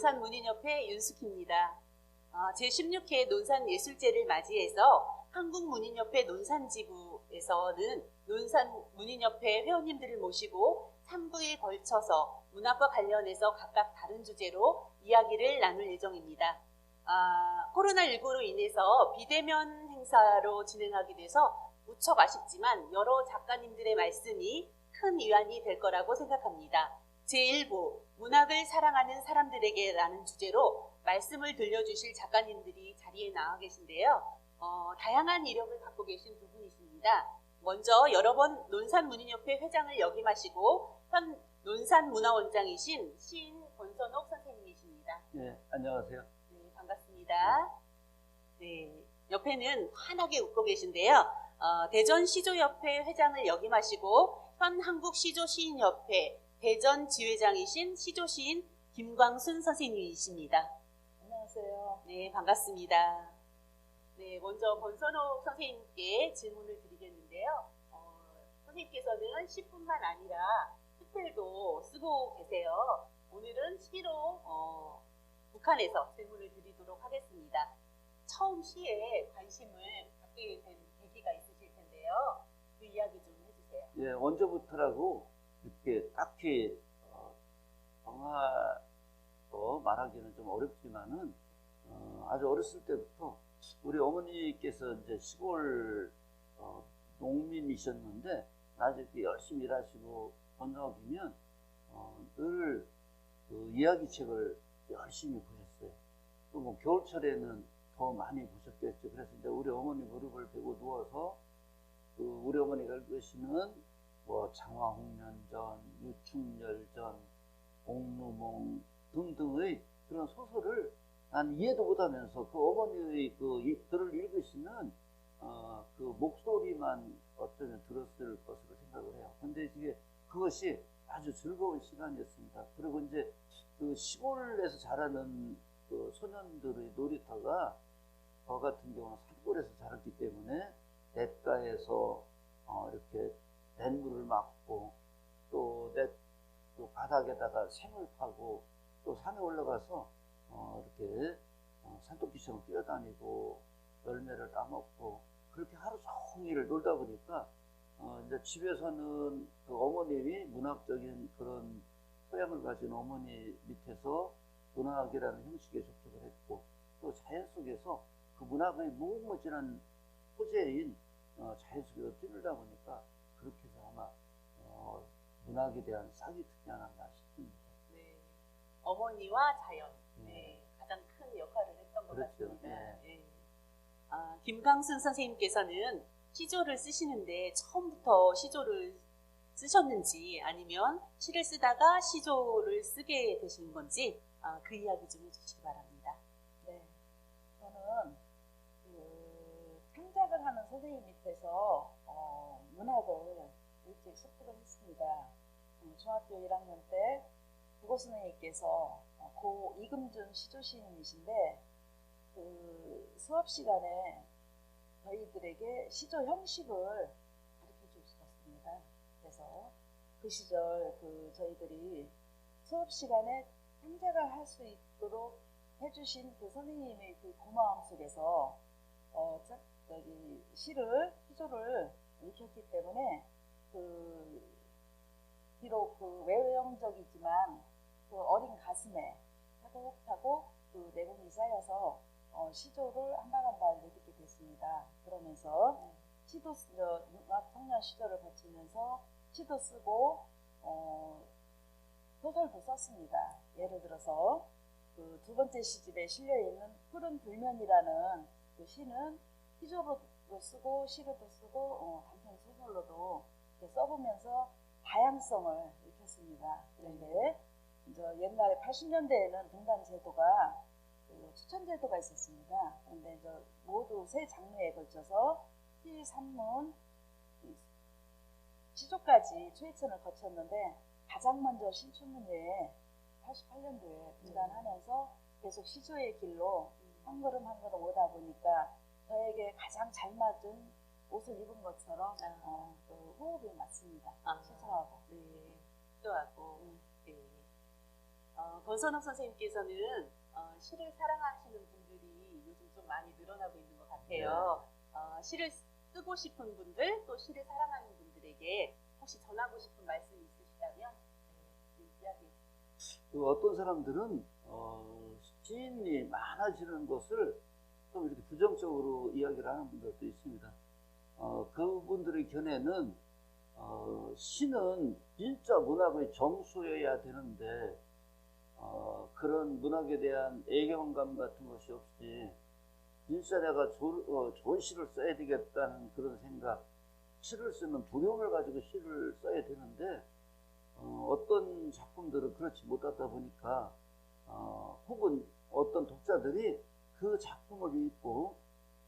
논산문인협회 윤숙희입니다. 제16회 논산예술제를 맞이해서 한국문인협회 논산지부에서는 논산문인협회 회원님들을 모시고 3부에 걸쳐서 문학과 관련해서 각각 다른 주제로 이야기를 나눌 예정입니다. 코로나19로 인해서 비대면 행사로 진행하게 돼서 무척 아쉽지만 여러 작가님들의 말씀이 큰 위안이 될 거라고 생각합니다. 제1부 문학을 사랑하는 사람들에게 라는 주제로 말씀을 들려주실 작가님들이 자리에 나와 계신데요. 다양한 이력을 갖고 계신 두 분이십니다. 먼저 여러 번 논산문인협회 회장을 역임하시고 현 논산문화원장이신 시인 권선옥 선생님이십니다. 네, 안녕하세요. 네, 반갑습니다. 네, 옆에는 환하게 웃고 계신데요. 대전시조협회 회장을 역임하시고 현 한국시조시인협회 대전 지회장이신 시조시인 김광순 선생님이십니다. 안녕하세요. 네, 반갑습니다. 네, 먼저 권선옥 선생님께 질문을 드리겠는데요. 선생님께서는 시뿐만 아니라 스펠도 쓰고 계세요. 오늘은 시로 북한에서 질문을 드리도록 하겠습니다. 처음 시에 관심을 갖게 된 계기가 있으실 텐데요. 그 이야기 좀 해주세요. 예, 언제부터라고 이렇게 딱히 정하고 말하기는 좀 어렵지만은 아주 어렸을 때부터 우리 어머니께서 이제 시골 농민이셨는데 낮에 열심히 일하시고 저녁이면 늘 그 이야기책을 열심히 보셨어요. 또 뭐 겨울철에는 더 많이 보셨겠죠. 그래서 이제 우리 어머니 무릎을 베고 누워서 그 우리 어머니가 읽으시는 뭐 장화홍련전, 유충열전, 옥루몽 등등의 그런 소설을 난 이해도 못하면서 그 어머니의 글을 읽으시는 그 목소리만 어쩌면 들었을 것으로 생각을 해요. 근데 이게 그것이 아주 즐거운 시간이었습니다. 그리고 이제 그 시골에서 자라는 그 소년들의 놀이터가 저 같은 경우는 산골에서 자랐기 때문에 냇가에서 이렇게 냇물을 막고 또 바닥에다가 샘을 파고 또 산에 올라가서 이렇게 산토끼처럼 뛰어다니고 열매를 따먹고 그렇게 하루 종일 놀다 보니까 이제 집에서는 그 어머님이 문학적인 그런 소양을 가진 어머니 밑에서 문학이라는 형식에 접촉을 했고 또 자연 속에서 그 문학의 무궁무진한 소재인 자연 속에서 뛰놀다 보니까 그렇게 해서 아마 문학에 대한 싹이 트지 않았나 싶습니다. 네, 어머니와 자연, 네, 가장 큰 역할을 했던 것 그렇죠. 같습니다. 네. 네. 김광순 선생님께서는 시조를 쓰시는데 처음부터 시조를 쓰셨는지 아니면 시를 쓰다가 시조를 쓰게 되신 건지 그 이야기 좀 해주시기 바랍니다. 네, 저는 그 창작을 하는 선생님 밑에서 문학을 일찍 습득을 했습니다. 중학교 1학년 때 국어 선생님께서 고 이금준 시조시인이신데 그 수업 시간에 저희들에게 시조 형식을 가르쳐 주셨습니다. 그래서 그 시절 저희들이 수업 시간에 창작을 할 수 있도록 해주신 그 선생님의 그 고마움 속에서 시조를 익혔기 때문에 비록 외형적이지만 그 어린 가슴에 차곡차곡 그 내공이 쌓여서 시조를 한 발 한 발 내딛게 됐습니다. 그러면서 문학 청년 시절을 거치면서 시도 쓰고 소설도 썼습니다. 예를 들어서 그 두 번째 시집에 실려 있는 푸른 불면이라는 그 시는 시조로도 쓰고 시로도 쓰고 단편 소설로도 써보면서 다양성을 익혔습니다. 그런데 이제 옛날에 80년대에는 등단 제도가 추천 제도가 있었습니다. 그런데 이제 모두 세 장르에 걸쳐서 시, 산문, 시조까지 초회천을 거쳤는데 가장 먼저 신춘문예에 88년도에 등단하면서 계속 시조의 길로 한 걸음 한 걸음 오다 보니까 저에게 가장 잘 맞은 옷을 입은 것처럼 또 호흡이 맞습니다. 시조하고. 네, 시조하고. 네. 권선욱 선생님께서는 시를 사랑하시는 분들이 요즘 좀 많이 늘어나고 있는 것 같아요. 시를 쓰고 싶은 분들, 또 시를 사랑하는 분들에게 혹시 전하고 싶은 말씀이 있으시다면 이야기. 그 어떤 사람들은 시인이 많아지는 것을 좀 이렇게 부정적으로 이야기를 하는 분들도 있습니다. 그분들의 견해는 시는 진짜 문학의 정수여야 되는데 그런 문학에 대한 애경감 같은 것이 없이 진짜 내가 좋은 시를 써야 되겠다는 그런 생각, 시를 쓰는 두려움을 가지고 시를 써야 되는데 어떤 작품들은 그렇지 못하다 보니까 혹은 어떤 독자들이 그 작품을 읽고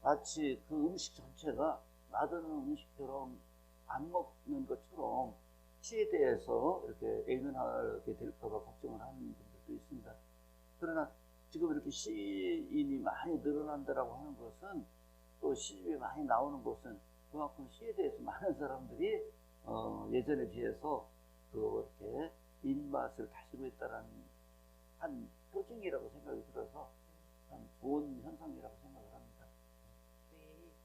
마치 그 음식 전체가 맛없는 음식처럼 안 먹는 것처럼 시에 대해서 이렇게 예민하게 될까봐 걱정을 하는 분들도 있습니다. 그러나 지금 이렇게 시인이 많이 늘어난다라고 하는 것은 또 시집이 많이 나오는 것은 그만큼 시에 대해서 많은 사람들이 예전에 비해서 그렇게 입맛을 다시고 있다는 한 표징이라고 생각이 들어서 참 좋은 현상이라고 생각을 합니다. 네.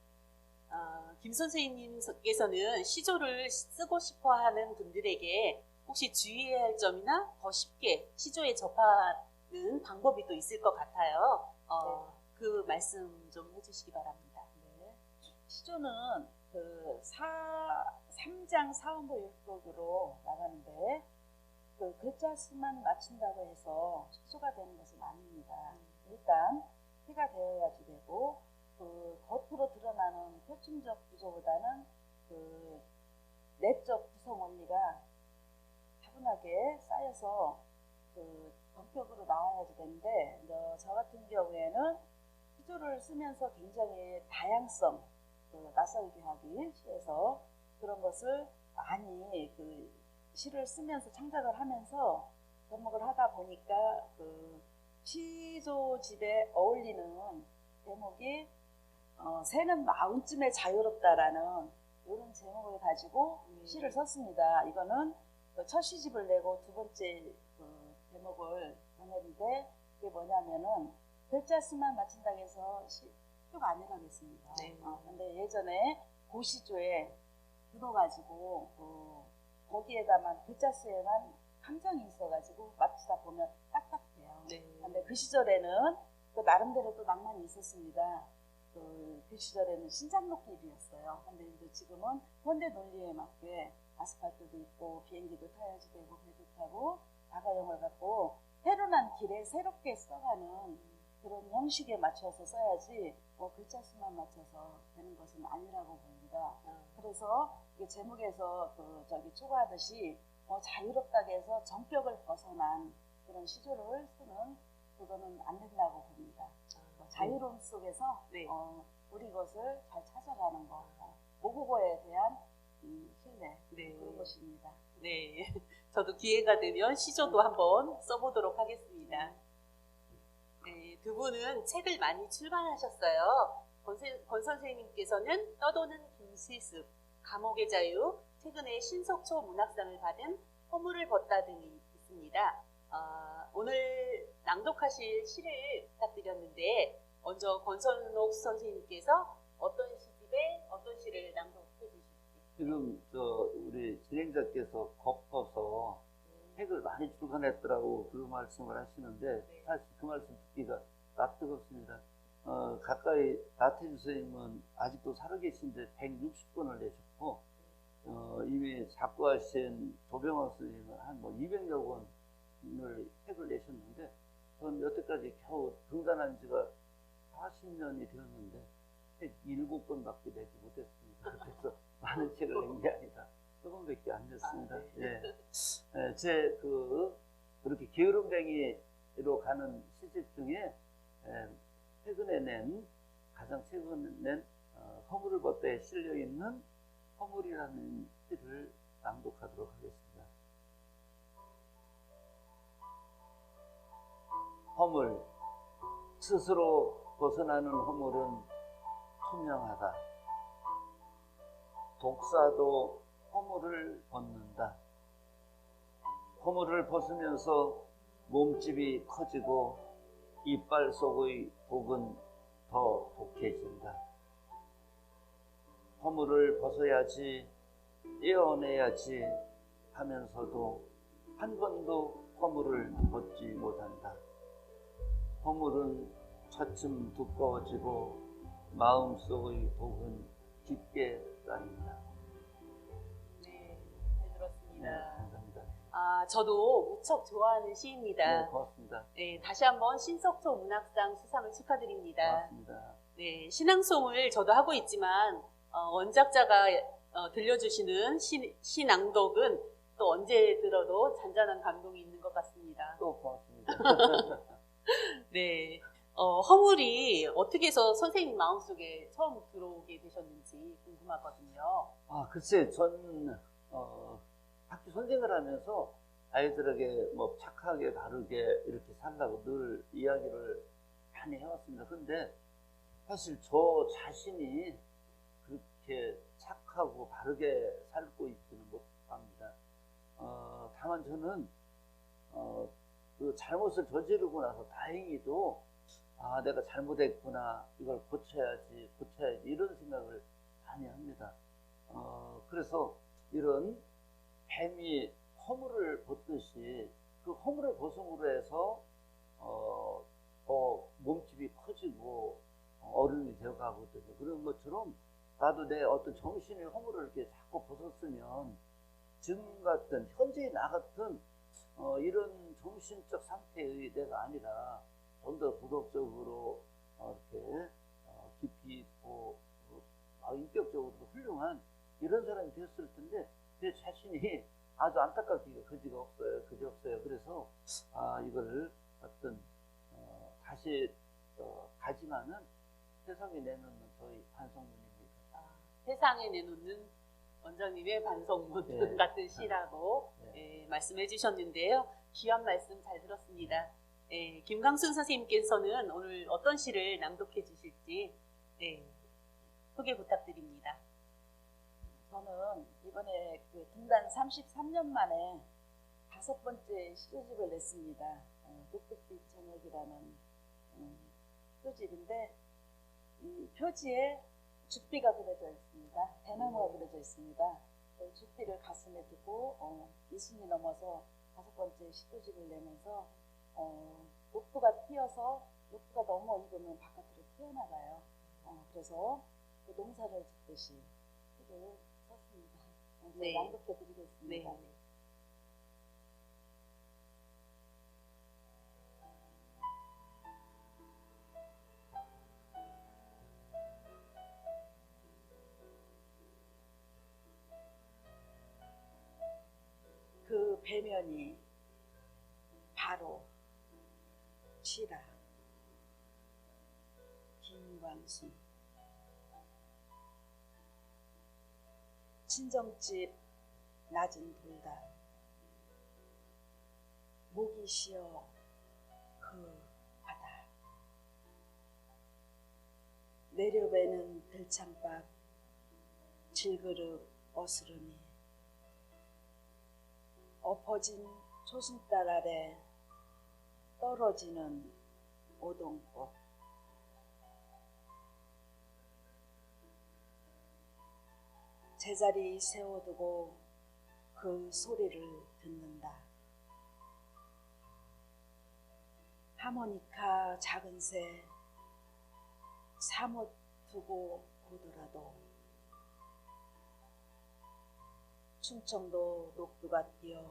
김 선생님께서는 시조를 쓰고 싶어하는 분들에게 혹시 주의해야 할 점이나 더 쉽게 시조에 접하는 방법이 또 있을 것 같아요. 그 말씀 좀 해주시기 바랍니다. 네. 시조는 그 3장 사원보 율법으로 나가는데 그 글자 수만 맞춘다고 해서 시조가 되는 것은 아닙니다. 일단 해가 되어야지 되고 그 겉으로 드러나는 표층적 구조보다는 그 내적 구성 원리가 차분하게 쌓여서 그 전격으로 나와야지 되는데 저 같은 경우에는 시조를 쓰면서 굉장히 다양성, 그 낯설게 하기 시에서 그런 것을 많이 그 시를 쓰면서 창작을 하면서 접목을 하다 보니까 그 시조집에 어울리는 제목이 새는 마음쯤에 자유롭다라는 이런 제목을 가지고 시를 썼습니다. 이거는 첫 시집을 내고 두 번째 그 제목을 정했는데 그게 뭐냐면은 글자 수만 맞춘다고 해서 시조가 아니라고 했습니다. 네. 근데 예전에 고시조에 들어가지고 거기에다만 글자 수에만 함정이 있어가지고 맞추다 보면 딱딱해요. 네. 근데 그 시절에는 그 나름대로 또 낭만이 있었습니다. 그 시절에는 신장로길이었어요. 근데 이제 지금은 현대 논리에 맞게 아스팔트도 있고 비행기도 타야지 되고 배도 타고 자가용을 갖고 새로난 길에 새롭게 써가는 그런 형식에 맞춰서 써야지 글자 수만 맞춰서 되는 것은 아니라고 봅니다. 그래서 이게 제목에서 초과하듯이 자유롭다고 해서 정격을 벗어난 그런 시조를 쓰는 그거는 안 된다고 봅니다. 자유로움 속에서 네. 우리 것을 잘 찾아가는 것, 모국어에 대한 신뢰 네. 그런 것입니다. 네, 저도 기회가 되면 시조도 한번 써보도록 하겠습니다. 네, 두 분은 책을 많이 출간하셨어요. 권 선생님께서는 떠도는 김시습, 감옥의 자유, 최근에 신석초 문학상을 받은 허물을 벗다 등이 있습니다. 오늘 낭독하실 시를 부탁드렸는데 먼저 권선옥 선생님께서 어떤 시집에 어떤 시를 낭독해 주실지. 지금 우리 진행자께서 겁어서 책을 많이 출간했더라고 그 말씀을 하시는데 네. 사실 그 말씀 듣기가 낯뜨겁습니다. 가까이 나태주 선생님은 아직도 살아계신데 160권을 내셨고 이미 작고하신 조병헌 선생님은 한 200여 권을 책을 내셨는데 전 여태까지 겨우 등단한 지가 40년이 되었는데 책 7권밖에 내지 못했습니다. 그래서 많은 책을 낸 게 아니라 조금밖에 안 냈습니다. 네. 예. 제 그렇게 게으름뱅이로 가는 시집 중에 가장 최근에 낸 허물을 벗다에 실려 있는 허물이라는 시를 낭독하도록 하겠습니다. 허물, 스스로 벗어나는 허물은 투명하다. 독사도 허물을 벗는다. 허물을 벗으면서 몸집이 커지고 이빨 속의 독은 더 독해진다. 허물을 벗어야지, 떼어내야지 하면서도 한 번도 허물을 벗지 못한다. 허물은 차츰 두꺼워지고 마음속의 독은 깊게 쌓인다. 네, 잘 네, 들었습니다. 감사합니다. 아, 저도 무척 좋아하는 시입니다. 네, 고맙습니다. 네, 다시 한번 신석초 문학상 수상을 축하드립니다. 고맙습니다. 네, 신앙송을 저도 하고 있지만 원작자가 들려주시는 시낭독은 또 언제 들어도 잔잔한 감동이 있는 것 같습니다. 또 고맙습니다. 네, 허물이 어떻게 해서 선생님 마음속에 처음 들어오게 되셨는지 궁금하거든요. 아, 글쎄, 전 학교 선생을 하면서 아이들에게 뭐 착하게 바르게 이렇게 살라고 늘 이야기를 많이 해왔습니다. 근데 사실 저 자신이 그렇게 착하고 바르게 살고 있지는 못합니다. 다만 저는 그 잘못을 저지르고 나서 다행히도 아, 내가 잘못했구나, 이걸 고쳐야지 이런 생각을 많이 합니다. 그래서 이런 뱀이 허물을 벗듯이 그 허물을 벗음으로 해서 더 몸집이 커지고 어른이 되어가거든요. 그런 것처럼 나도 내 어떤 정신의 허물을 이렇게 자꾸 벗었으면 지금 같은 현재의 나 같은 이런 정신적 상태의 내가 아니라 좀 더 도덕적으로 이렇게 깊이 있고 인격적으로도 훌륭한 이런 사람이 됐을 텐데 제 자신이 아주 안타깝기가 그지없어요. 그래서 이거를 어떤 다시 가지만은 세상에 내놓는 저희 반성문입니다. 세상에 내놓는 원장님의 반성문 네. 같은 시라고 네. 말씀해 주셨는데요. 귀한 말씀 잘 들었습니다. 김광순 선생님께서는 오늘 어떤 시를 낭독해 주실지 소개 부탁드립니다. 저는 이번에 그 등단 33년 만에 5번째 시조집을 냈습니다. 똑똑빛 저녁이라는 시조집인데 이 표지에 죽비가 그려져 있습니다. 대나무가 그려져 있습니다. 죽비를 가슴에 두고 이순이 넘어서 5번째 시조집을 내면서 녹두가 튀어서 녹두가 너무 익으면 바깥으로 튀어나가요. 그래서 그 농사를 짓듯이 시를 썼습니다. 네. 낭독해 드리겠습니다. 네. 그 배면이 바로 치라. 김광순. 친정집 낮은 돌다. 목이 쉬어 그 바다. 내려배는 들창밥 질그릇 어스름이 엎어진 초승달 아래 떨어지는 오동꽃. 제자리 세워두고 그 소리를 듣는다. 하모니카 작은 새 사뭇 두고 보더라도 충청도 녹두가 뛰어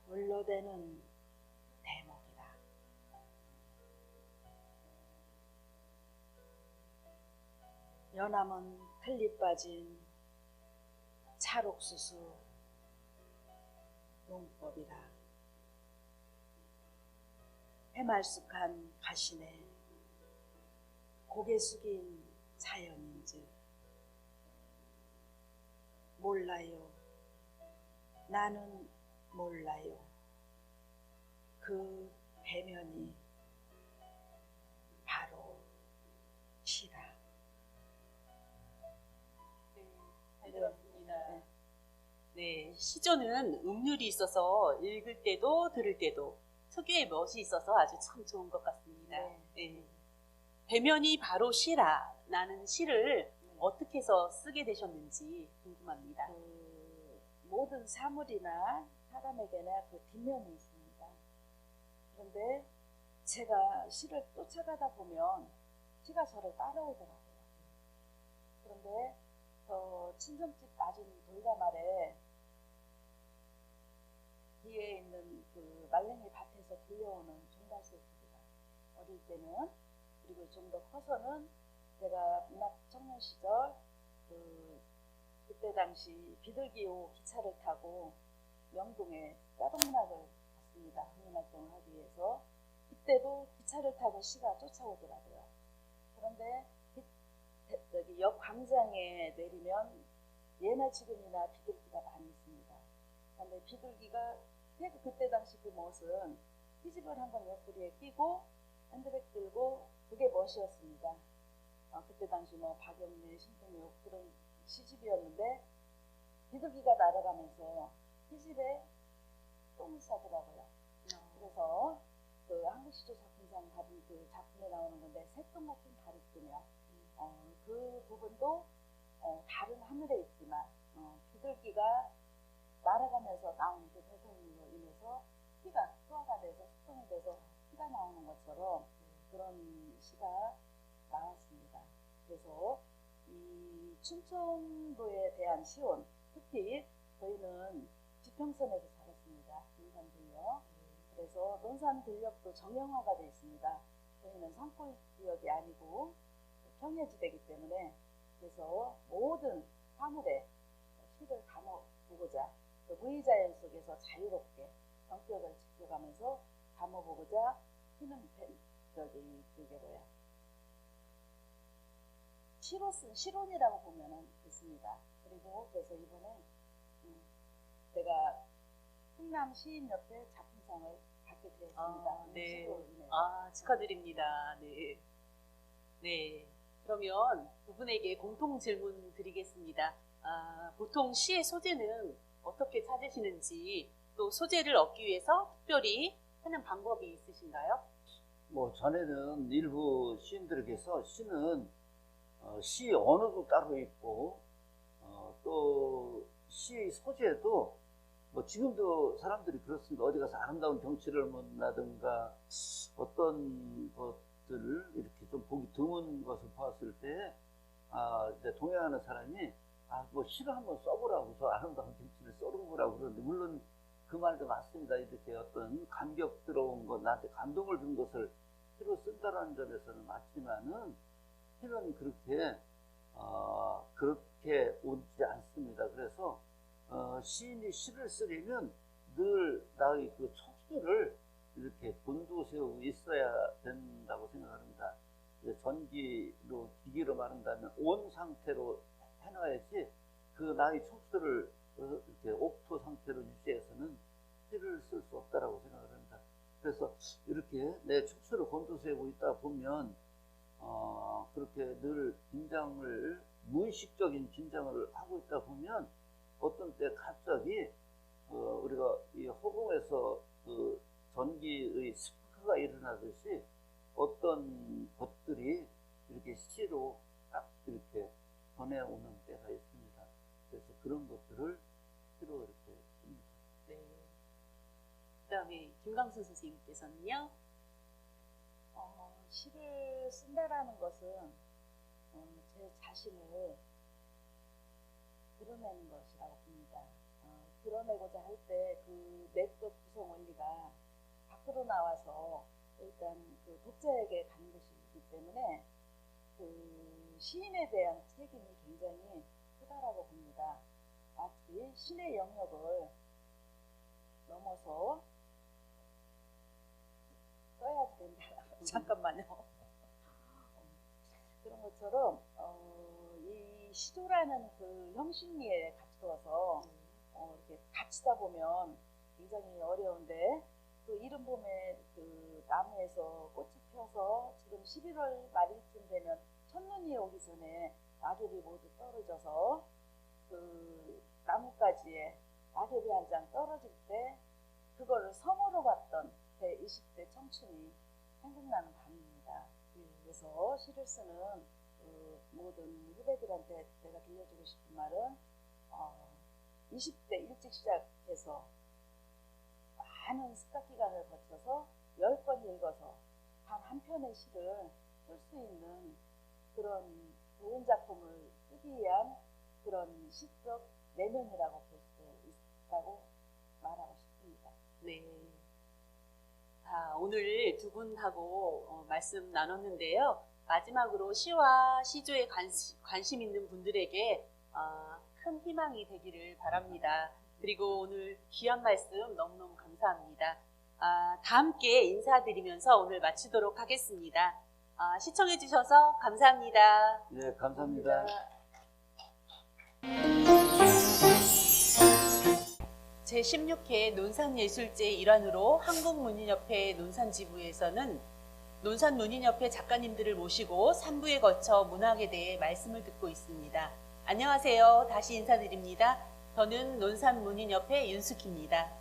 물러대는 대목이다. 연암은 틀리 빠진 찰옥수수 농법이라. 해말쑥한 가시네 고개 숙인 자연인즉 몰라요. 나는 몰라요. 그 배면이 바로 시다. 잘 들었습니다. 네. 네, 시조는 음률이 있어서 읽을 때도 들을 때도 특유의 멋이 있어서 아주 참 좋은 것 같습니다. 네. 네. 배면이 바로 시라라는 시를 어떻게 해서 쓰게 되셨는지 궁금합니다. 그 모든 사물이나 사람에게나 그 뒷면이 있습니다. 그런데 제가 시를 쫓아가다 보면 시가 저를 따라오더라고요. 그런데 저 친정집 낮은 돌담 아래 뒤에 있는 그 말랭이 밭에서 들려오는 종달새 소리가 어릴 때는, 그리고 좀 더 커서는 제가 문학 청년 시절 그때 당시 비둘기호 기차를 타고 명동에 짜동문학을 갔습니다. 학문활동을 하기 위해서. 그때도 기차를 타고 시가 쫓아오더라고요. 그런데 여기 역 광장에 내리면 예나 지금이나 비둘기가 많이 있습니다. 그런데 비둘기가 그때 당시 그 멋은 피집을 한번 옆구리에 끼고 핸드백 들고 그게 멋이었습니다. 그때 당시 뭐 박영래, 신동엽 그런 시집이었는데 비둘기가 날아가면서 피집에 똥을 싸더라고요. 그래서 그 한국시조 작품상 받은 그 작품에 나오는 건데 새똥 같은 다리뜨며 그 부분도 다른 하늘에 있지만 비둘기가 날아가면서 나오는 그 배선으로 인해서 피가 소화가 돼서 숙성이 돼서 피가 나오는 것처럼 그런 시가 나왔습니다. 그래서 이 춘천도에 대한 시온, 특히 저희는 지평선에서 살았습니다. 논산들녘. 그래서 논산들녘도 정형화가 되어 있습니다. 저희는 산골 지역이 아니고 평야지대이기 때문에, 그래서 모든 사물에 시를 담아보고자 무의자연 속에서 자유롭게 성격을 지켜가면서 담아보고자 시는 그게 뭐야, 시로 쓴 시론이라고 보면은 됐습니다. 그리고 그래서 이번에 제가 충남 시인협회 작품상을 받게 되었습니다. 네. 시로 인해서. 축하드립니다. 네. 네. 그러면 두 분에게 공통 질문 드리겠습니다. 보통 시의 소재는 어떻게 찾으시는지, 또 소재를 얻기 위해서 특별히 하는 방법이 있으신가요? 뭐 전에는 일부 시인들에게서 시는 시 언어도 따로 있고 또 시 소재도 뭐 지금도 사람들이 그렇습니다. 어디 가서 아름다운 경치를 본다든가 어떤 것들을 이렇게 좀 보기 드문 것을 봤을 때 이제 동행하는 사람이 뭐 시를 한번 써보라고, 저 아름다운 경치를 써보라고 그러는데, 물론 그 말도 맞습니다. 이렇게 어떤 감격스러운 것, 나한테 감동을 준 것을 시로 쓴다라는 점에서는 맞지만은 시는 그렇게 오지 않습니다. 그래서 시인이 시를 쓰려면 늘 나의 그 촉수를 이렇게 곤두세우고 있어야 된다고 생각합니다. 전기로 기기로 말한다면 온 상태로 해놔야지 그 나의 촉수를 이렇게 옥토 상태로 유지해서는 시를 쓸 수 없다라고 생각을 합니다. 그래서 이렇게 내 촉수를 곤두세우고 있다 보면 그렇게 늘 긴장을, 무의식적인 긴장을 하고 있다 보면 어떤 때 갑자기 우리가 이 허공에서 그 전기의 스파크가 일어나듯이 어떤 것들이 이렇게 시로 딱 이렇게 전해오는 때가 있습니다. 그래서 그런 것들을 시로 이렇게 씁니다. 네. 그 다음에 김광순 선생님께서는요? 시를 쓴다라는 것은 제 자신을 드러내는 것이라고 봅니다. 드러내고자 할 때 그 내적 구성 원리가 밖으로 나와서 일단 그 독자에게 가는 것이기 때문에 그 시인에 대한 책임이 굉장히 크다라고 봅니다. 마치 신의 영역을 넘어서 써야지 된다. 잠깐만요. 그런 것처럼 이 시조라는 그 형식리에 갇혀서 이렇게 갇히다 보면 굉장히 어려운데, 그 이른 봄에 그 나무에서 꽃이 펴서 지금 11월 말일쯤 되면 첫눈이 오기 전에 낙엽이 모두 떨어져서 그 나무까지 가지에 낙엽이 한 장 떨어질 때 그거를 섬으로 봤던 제 20대 청춘이 생각나는 밤입니다. 그래서 시를 쓰는 모든 후배들한테 제가 들려주고 싶은 말은 20대 일찍 시작해서 많은 습작 기간을 거쳐서 10번 읽어서 단 한 편의 시를 쓸 수 있는 그런 좋은 작품을 쓰기 위한 그런 시적 내면이라고 볼 수 있다고 말하고 싶습니다. 네. 자, 오늘 두 분하고 말씀 나눴는데요. 마지막으로 시와 시조에 관심 있는 분들에게 큰 희망이 되기를 바랍니다. 그리고 오늘 귀한 말씀 너무너무 감사합니다. 다 함께 인사드리면서 오늘 마치도록 하겠습니다. 시청해 주셔서 감사합니다. 네, 감사합니다. 제16회 논산예술제 일환으로 한국문인협회 논산지부에서는 논산문인협회 작가님들을 모시고 3부에 거쳐 문학에 대해 말씀을 듣고 있습니다. 안녕하세요. 다시 인사드립니다. 저는 논산문인협회 윤숙희입니다.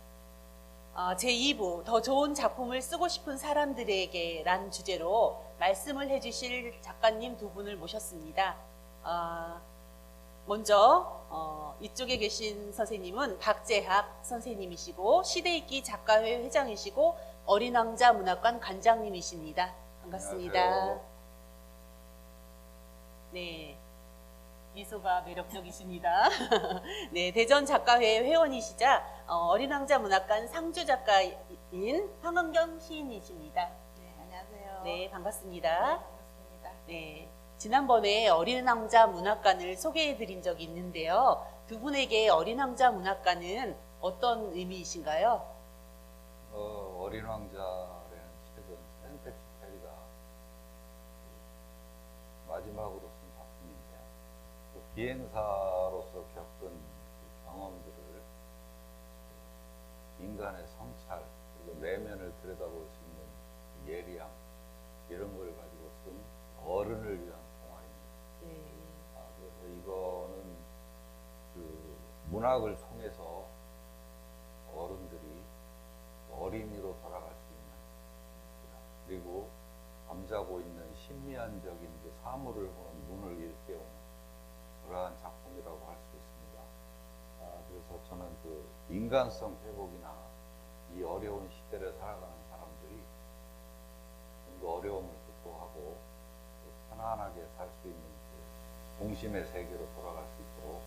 제2부 더 좋은 작품을 쓰고 싶은 사람들에게 라는 주제로 말씀을 해주실 작가님 두 분을 모셨습니다. 먼저 이쪽에 계신 선생님은 박재학 선생님이시고 시대읽기 작가회 회장이시고 어린왕자 문학관 관장님이십니다. 반갑습니다. 안녕하세요. 네, 미소가 매력적이십니다. 네, 대전 작가회 회원이시자 어린왕자 문학관 상주 작가인 황은경 시인이십니다. 네, 안녕하세요. 네, 반갑습니다. 반갑습니다. 네, 지난번에 어린왕자 문학관을 소개해드린 적이 있는데요. 두 분에게 어린왕자 문학관은 어떤 의미이신가요? 어린 왕자라는 책은 센텍슈페리가 마지막으로 쓴 작품인데요. 그 비행사로서 겪은 그 경험들을 인간의 성찰 그리고 내면을 들여다볼 수 있는 그 예리함 이런 걸 가지고 쓴 어른을 위한 동화입니다. 네. 그래서 이거는 그 문학을 통해서 어른들이 어린이로 돌아갈 수 있는 그리고 잠자고 있는 신미안적인 그 사물을 보는 눈을 일깨우는 그러한 작품이라고 할 수 있습니다. 그래서 저는 그 인간성 회복이나 이 어려운 시대를 살아가는 사람들이 그 어려움을 극복하고 편안하게 살 수 있는 그 동심의 세계로 돌아갈 수 있도록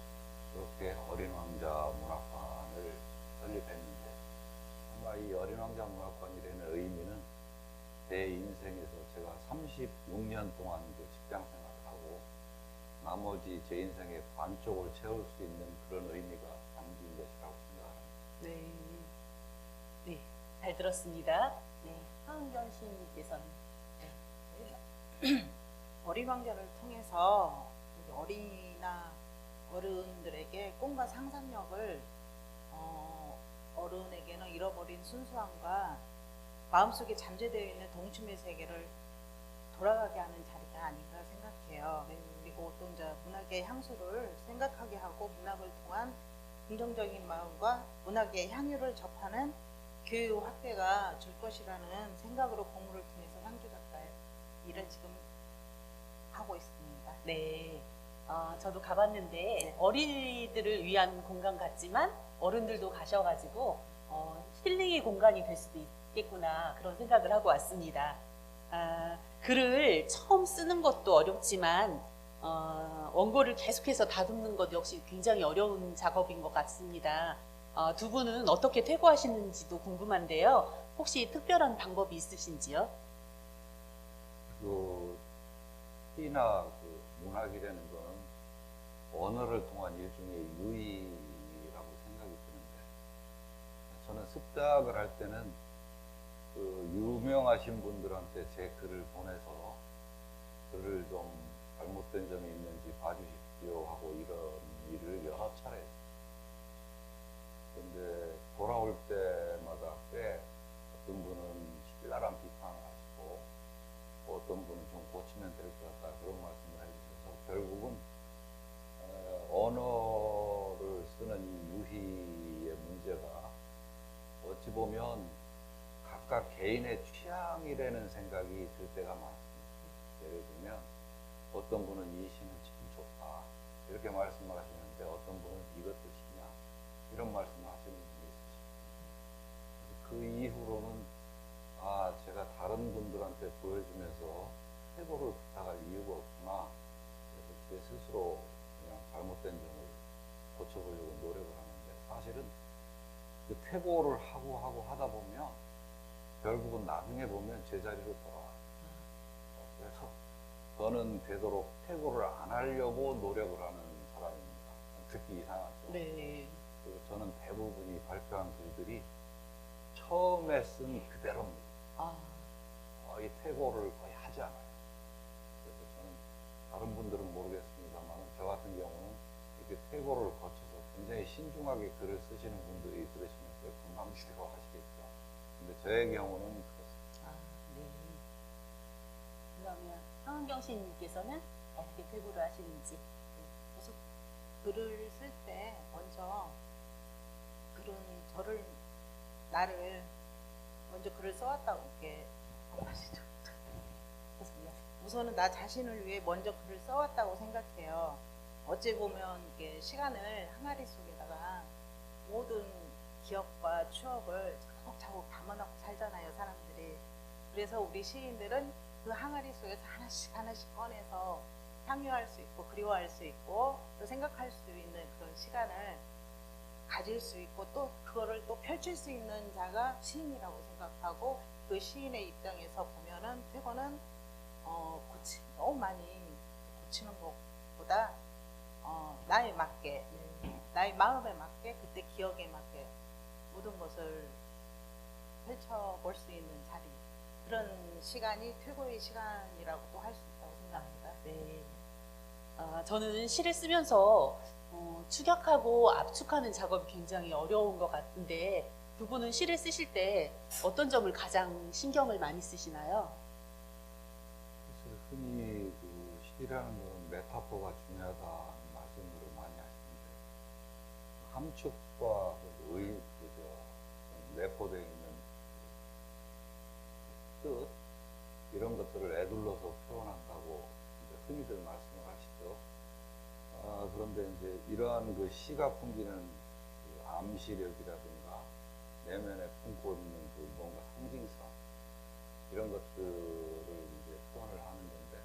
그렇게 어린 왕자 문학관을 설립했는데 아마 이 어린 왕자 문학관이라는 의미는 제 인생에서 제가 36년 동안 그 직장 생활을 하고 나머지 제 인생의 반쪽을 채울 수 있는 그런 의미가 담긴 것이라고 생각합니다. 네. 네, 잘 들었습니다. 네, 황은경 시인님께서는. 어린 왕자를 통해서 어린이나 어른들에게 꿈과 상상력을 어른에게는 잃어버린 순수함과 마음속에 잠재되어 있는 동심의 세계를 돌아가게 하는 자리가 아닌가 생각해요. 그리고 또 이제 문학의 향수를 생각하게 하고 문학을 통한 긍정적인 마음과 문학의 향유를 접하는 교육 확대가 줄 것이라는 생각으로 공부를 통해서 상주 작가의 일을 지금 하고 있습니다. 네. 저도 가봤는데 어린이들을 위한 공간 같지만 어른들도 가셔가지고 힐링의 공간이 될 수도 있겠구나 그런 생각을 하고 왔습니다. 글을 처음 쓰는 것도 어렵지만 원고를 계속해서 다듬는 것 역시 굉장히 어려운 작업인 것 같습니다. 두 분은 어떻게 퇴고하시는지도 궁금한데요. 혹시 특별한 방법이 있으신지요? 그 시나 그 문학이라는 거는 언어를 통한 일종의 유의라고 생각이 드는데 저는 습작을 할 때는 그 유명하신 분들한테 제 글을 보내서 글을 좀 잘못된 점이 있는지 봐주십시오 하고 이런 일을 여러 차례 했어요. 근데 돌아올 때마다 꽤 어떤 분은 신랄한 비판을 하시고 어떤 분은 좀 고치면 될 것 같다 그런 말씀을 해주셔서 결국은 언어를 쓰는 이 개인의 취향이라는 생각이 들 때가 많습니다. 예를 들면 어떤 분은 이 시는 참 좋다 이렇게 말씀을 하시는데 어떤 분은 이것도 시냐 이런 말씀을 하시는 분이 있으십니다. 그 이후로는 제가 다른 분들한테 보여주면서 태고를 부탁할 이유가 없구나. 그래서 제 스스로 그냥 잘못된 점을 고쳐보려고 노력을 하는데 사실은 그 태고를 하고 하다 보면 결국은 나중에 보면 제자리로 돌아와요. 그래서 저는 되도록 태고를 안 하려고 노력을 하는 사람입니다. 듣기 이상하죠. 네. 그리고 저는 대부분이 발표한 글들이 처음에 쓴 그대로입니다. 이 태고를 거의 하지 않아요. 그래서 저는 다른 분들은 모르겠습니다만 저 같은 경우는 이렇게 태고를 거쳐서 굉장히 신중하게 글을 쓰시는 분들이 들으시면 건방지다고 하시겠죠. 근데 저의 경우는 그렇습니다. 네. 그러면 황은경 시인님께서는 어떻게 태고를 하시는지. 그래서 글을 쓸 때 먼저 나를 먼저 글을 써왔다고 이렇게 우선은 나 자신을 위해 먼저 글을 써왔다고 생각해요. 어찌 보면 이게 시간을 항아리 속에다가 모든 기억과 추억을 차곡차곡 담아놓고 살잖아요, 사람들이. 그래서 우리 시인들은 그 항아리 속에서 하나씩 하나씩 꺼내서 향유할 수 있고 그리워할 수 있고 또 생각할 수 있는 그런 시간을 가질 수 있고 또 그거를 또 펼칠 수 있는 자가 시인이라고 생각하고 그 시인의 입장에서 보면은 태고는 너무 많이 고치는 것보다 나에 맞게 나의 마음에 맞게 그때 기억에 맞게 모든 것을 펼쳐볼 수 있는 자리 그런 시간이 최고의 시간이라고도 할 수 있다고 생각합니다. 네. 저는 시를 쓰면서 축약하고 압축하는 작업이 굉장히 어려운 것 같은데 두 분은 시를 쓰실 때 어떤 점을 가장 신경을 많이 쓰시나요? 그래서 흔히 그 시라는 것은 메타포가 중요하다는 말씀들을 많이 하시는데 함축과 내포되어 있는 뜻 이런 것들을 애둘러서 표현한다고 흔히들 말씀을 하시죠. 그런데 이제 이러한 그 시가 풍기는 그 암시력이라든가 내면에 품고 있는 그 뭔가 상징성 이런 것들을 이제 표현을 하는 건데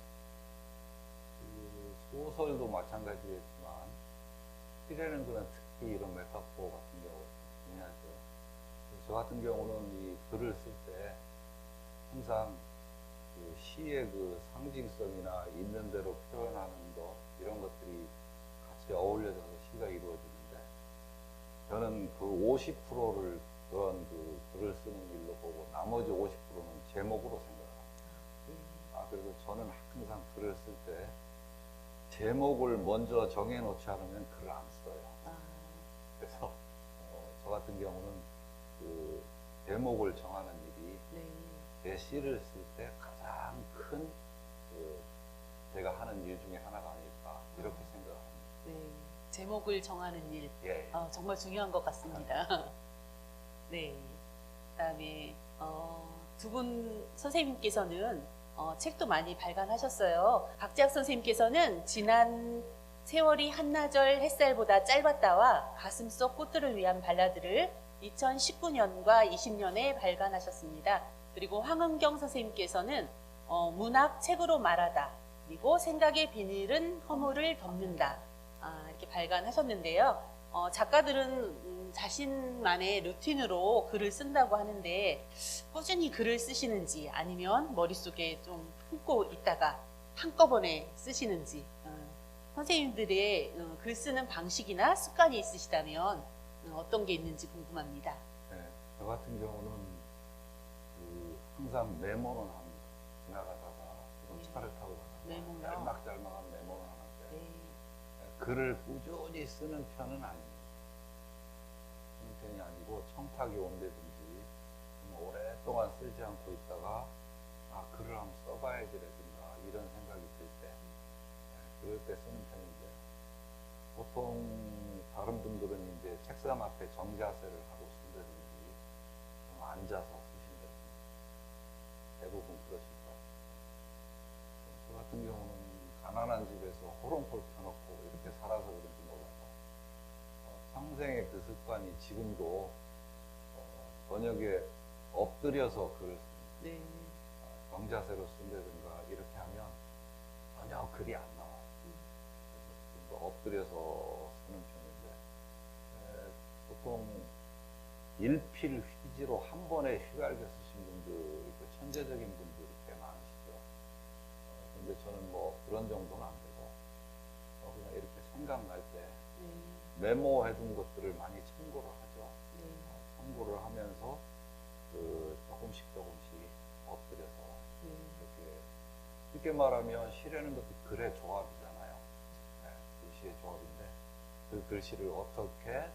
그 소설도 마찬가지겠지만 시라는 거는 특히 이런 메타포 같은 경우 중요하죠. 저 같은 경우는 이 글을 쓸 때 항상 그 시의 그 상징성이나 있는 대로 표현하는 것 이런 것들이 같이 어울려져서 시가 이루어지는데 저는 그 50%를 그런 그 글을 쓰는 일로 보고 나머지 50%는 제목으로 생각합니다. 그래서 저는 항상 글을 쓸 때 제목을 먼저 정해놓지 않으면 글을 안 써요. 그래서 저 같은 경우는 그 제목을 정하는 일이 제 시를 쓸 때 가장 큰 제가 하는 일 중에 하나가 아닐까 이렇게 생각합니다. 네, 제목을 정하는 일 정말 중요한 것 같습니다. 네, 그다음에 두 분 선생님께서는 책도 많이 발간하셨어요. 박재학 선생님께서는 지난 세월이 한나절 햇살보다 짧았다와 가슴 속 꽃들을 위한 발라드를 2019년과 20년에 발간하셨습니다. 그리고 황은경 선생님께서는 문학 책으로 말하다 그리고 생각의 비닐은 허물을 덮는다 이렇게 발간하셨는데요. 작가들은 자신만의 루틴으로 글을 쓴다고 하는데 꾸준히 글을 쓰시는지 아니면 머릿속에 좀 품고 있다가 한꺼번에 쓰시는지 선생님들의 글 쓰는 방식이나 습관이 있으시다면 어떤 게 있는지 궁금합니다. 네, 저 같은 경우는 항상 메모는 합니다. 지나가다가 차를 타고 가다가 짤막짤막한 메모는 하는데 글을 꾸준히 쓰는 편은 아닙니다. 쓰는 편이 아니고 청탁이 온다든지 오랫동안 쓰지 않고 있다가 글을 한번 써봐야지라든가 이런 생각이 들 때 그럴 때 쓰는 편인데 보통 다른 분들은 이제 책상 앞에 정자세를 하고 쓴다든지 좀 앉아서 쓰신다든지 대부분 그러실 거예요. 저 같은 경우는 가난한 집에서 호롱불 켜놓고 이렇게 살아서 그런지 몰라도 평생의 그 습관이 지금도 저녁에 엎드려서 글을 씁니다. 네. 정자세로 쓴다든가 이렇게 하면 전혀 글이 안 나와요. 그래서 좀 더 엎드려서 쓰는 편인데 보통 일필 휘지로 한 번에 휘갈겨 쓰신 분들, 천재적인 분들이 꽤 많으시죠. 근데 저는 뭐 그런 정도는 안 되고 그냥 이렇게 생각날 때 메모해둔 것들을 많이 참고를 하죠. 참고를 하면서 조금씩 엎드려서 이렇게 쉽게 말하면 시라는 것도 글의 조합이잖아요. 글씨의 조합인데 그 글씨를 어떻게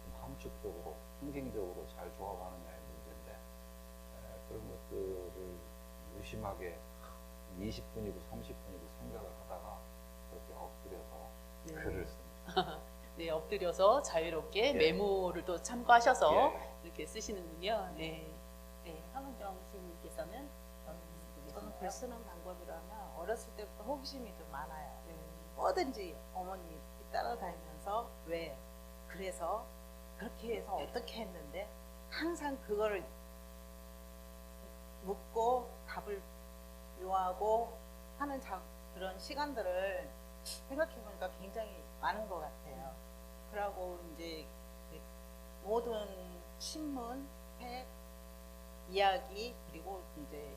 좀 함축적으로, 상징적으로 잘 조합하느냐의 문제인데 그런 것들을 유심하게 20분이고 30분이고 생각을 하다가 그렇게 엎드려서 글을 씁니다. 네, 엎드려서 자유롭게 예. 메모를 또 참고하셔서 예. 이렇게 쓰시는군요. 네. 네, 황은경 시인님께서는 저는 글 쓰는 방법이라면 어렸을 때부터 호기심이 좀 많아요. 네. 뭐든지 어머니 따라다니면서 왜 그래서 그렇게 해서 어떻게 했는데 항상 그거를 묻고 답을 요하고 하는 그런 시간들을 생각해보니까 굉장히 많은 것 같아요. 그러고 이제 모든 신문, 책, 이야기 그리고 이제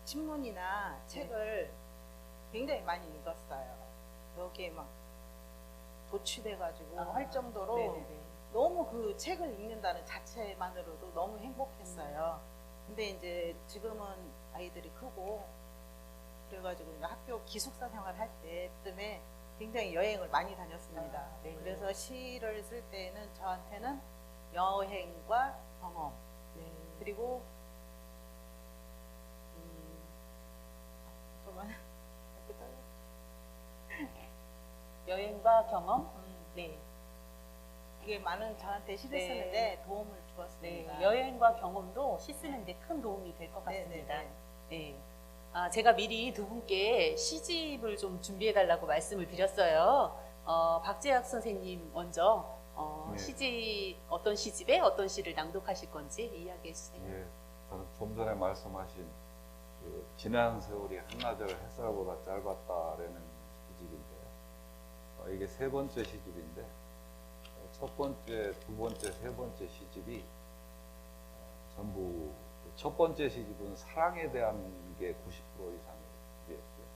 신문이나 책을 굉장히 많이 읽었어요. 여기에 막 도취돼가지고 할 정도로 네네네. 너무 그 책을 읽는다는 자체만으로도 너무 행복했어요. 근데 이제 지금은 아이들이 크고 그래가지고 이제 학교 기숙사 생활 할 때쯤에 굉장히 여행을 많이 다녔습니다. 네. 그래서 시를 쓸 때는 저한테는 여행과 경험 네. 그리고 잠깐만 여행과 경험? 네. 이게 많은 저한테 시를 네. 쓰는데 도움을 네. 주었습니다. 여행과 경험도 시 쓰는데 큰 도움이 될 것 네, 같습니다. 네, 네. 네. 제가 미리 두 분께 시집을 좀 준비해달라고 말씀을 드렸어요. 박재학 선생님 먼저 네. 시집, 어떤 시집에 어떤 시를 낭독하실 건지 이야기해 주세요. 예, 저는 좀 전에 말씀하신 그 지난 세월이 한나절 햇살보다 짧았다라는 시집인데요. 이게 세 번째 시집인데 첫 번째, 두 번째, 세 번째 시집이 전부 첫 번째 시집은 사랑에 대한 게 90% 이상의 시집이었고요.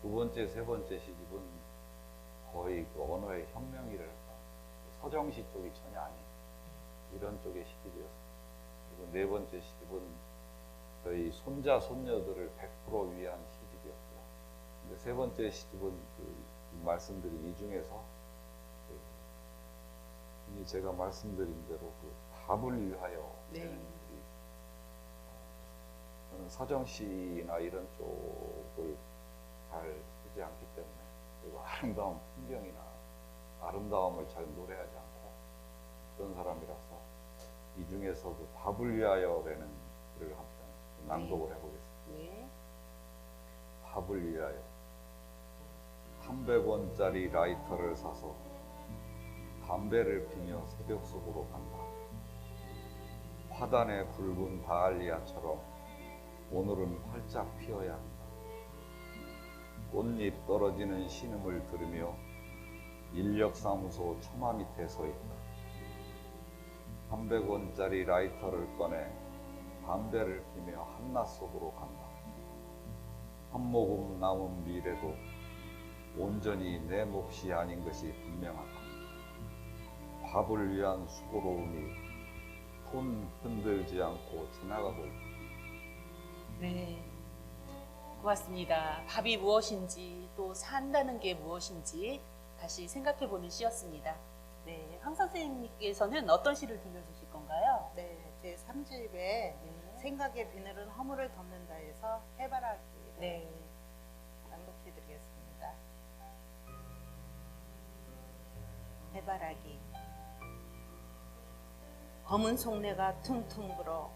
두 번째, 세 번째 시집은 거의 그 언어의 혁명이랄까 서정시 쪽이 전혀 아닌 이런 쪽의 시집이었습니다. 그리고 네 번째 시집은 저희 손자, 손녀들을 100% 위한 시집이었고요. 근데 세 번째 시집은 말씀드린 이 중에서 이미 제가 말씀드린 대로 그 밥을 위하여 네. 되는 글이 저는 서정시나 이런 쪽을 잘 쓰지 않기 때문에 그리고 아름다운 풍경이나 아름다움을 잘 노래하지 않고 그런 사람이라서 이 중에서 그 밥을 위하여라는 글을 한 편 낭독을 해보겠습니다. 네. 밥을 위하여 300원짜리 라이터를 사서 담배를 피며 새벽 속으로 간다. 화단의 붉은 다알리아처럼 오늘은 활짝 피어야 한다. 꽃잎 떨어지는 신음을 들으며 인력사무소 처마 밑에 서 있다. 300원짜리 라이터를 꺼내 담배를 피며 한낮 속으로 간다. 한 모금 남은 미래도 온전히 내 몫이 아닌 것이 분명하다. 밥을 위한 수고로움이 손 흔들지 않고 지나가고 있다. 네. 고맙습니다. 밥이 무엇인지 또 산다는 게 무엇인지 다시 생각해보는 시였습니다. 네, 황 선생님께서는 어떤 시를 들려주실 건가요? 네, 제 3집에 생각의 비늘은 허물을 덮는다 해서 해바라기 네. 낭독해드리겠습니다. 해바라기 검은 속내가 퉁퉁 불어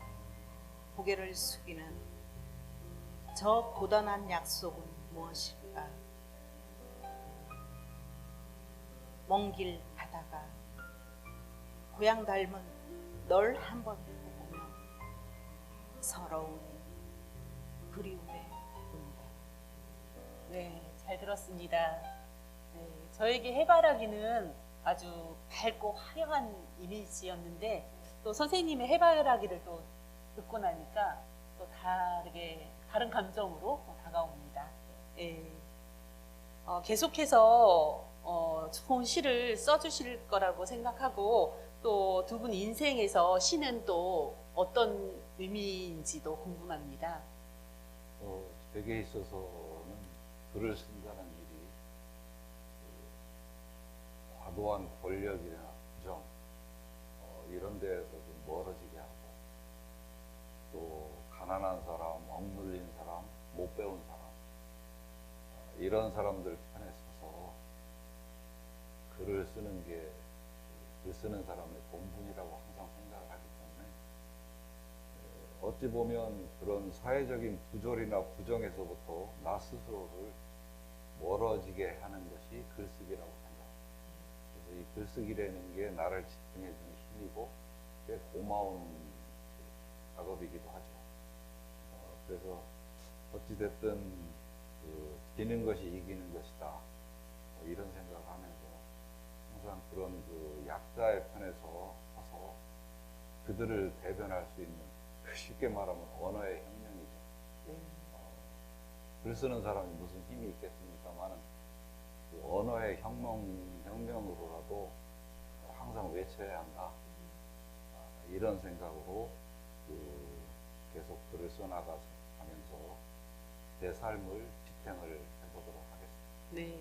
고개를 숙이는 저 고단한 약속은 무엇일까? 먼 길 가다가 고향 닮은 널 한번 보며 서러운 그리움에 운다. 네, 잘 들었습니다. 네, 저에게 해바라기는 아주 밝고 화려한 이미지였는데 또 선생님의 해바라기를 또 듣고 나니까 또 다른 감정으로 다가옵니다. 예. 계속해서 좋은 시를 써주실 거라고 생각하고 또 두 분 인생에서 시는 또 어떤 의미인지도 궁금합니다. 제게 있어서는 글을 쓴다는 일이 과도한 권력이나 부정 이런 데에서 좀 멀어지게 하고 또 가난한 사람, 억눌린 사람, 못 배운 사람 이런 사람들 편에 서서 글을 쓰는 게 글 쓰는 사람의 본분이라고 항상 생각을 하기 때문에 어찌 보면 그런 사회적인 부조리나 부정에서부터 나 스스로를 멀어지게 하는 것이 글쓰기라고 생각합니다. 그래서 이 글쓰기라는 게 나를 지탱해주는 힘이고 꽤 고마운 작업이기도 하죠. 그래서 어찌됐든 지는 것이 이기는 것이다 이런 생각을 하면서 항상 그런 약자의 편에서 서서 그들을 대변할 수 있는 쉽게 말하면 언어의 혁명이죠. 글 쓰는 사람이 무슨 힘이 있겠습니까만은 그 언어의 혁명으로라도 항상 외쳐야 한다. 이런 생각으로 계속 글을 써나가면서 제 삶을 지탱을 해보도록 하겠습니다. 네,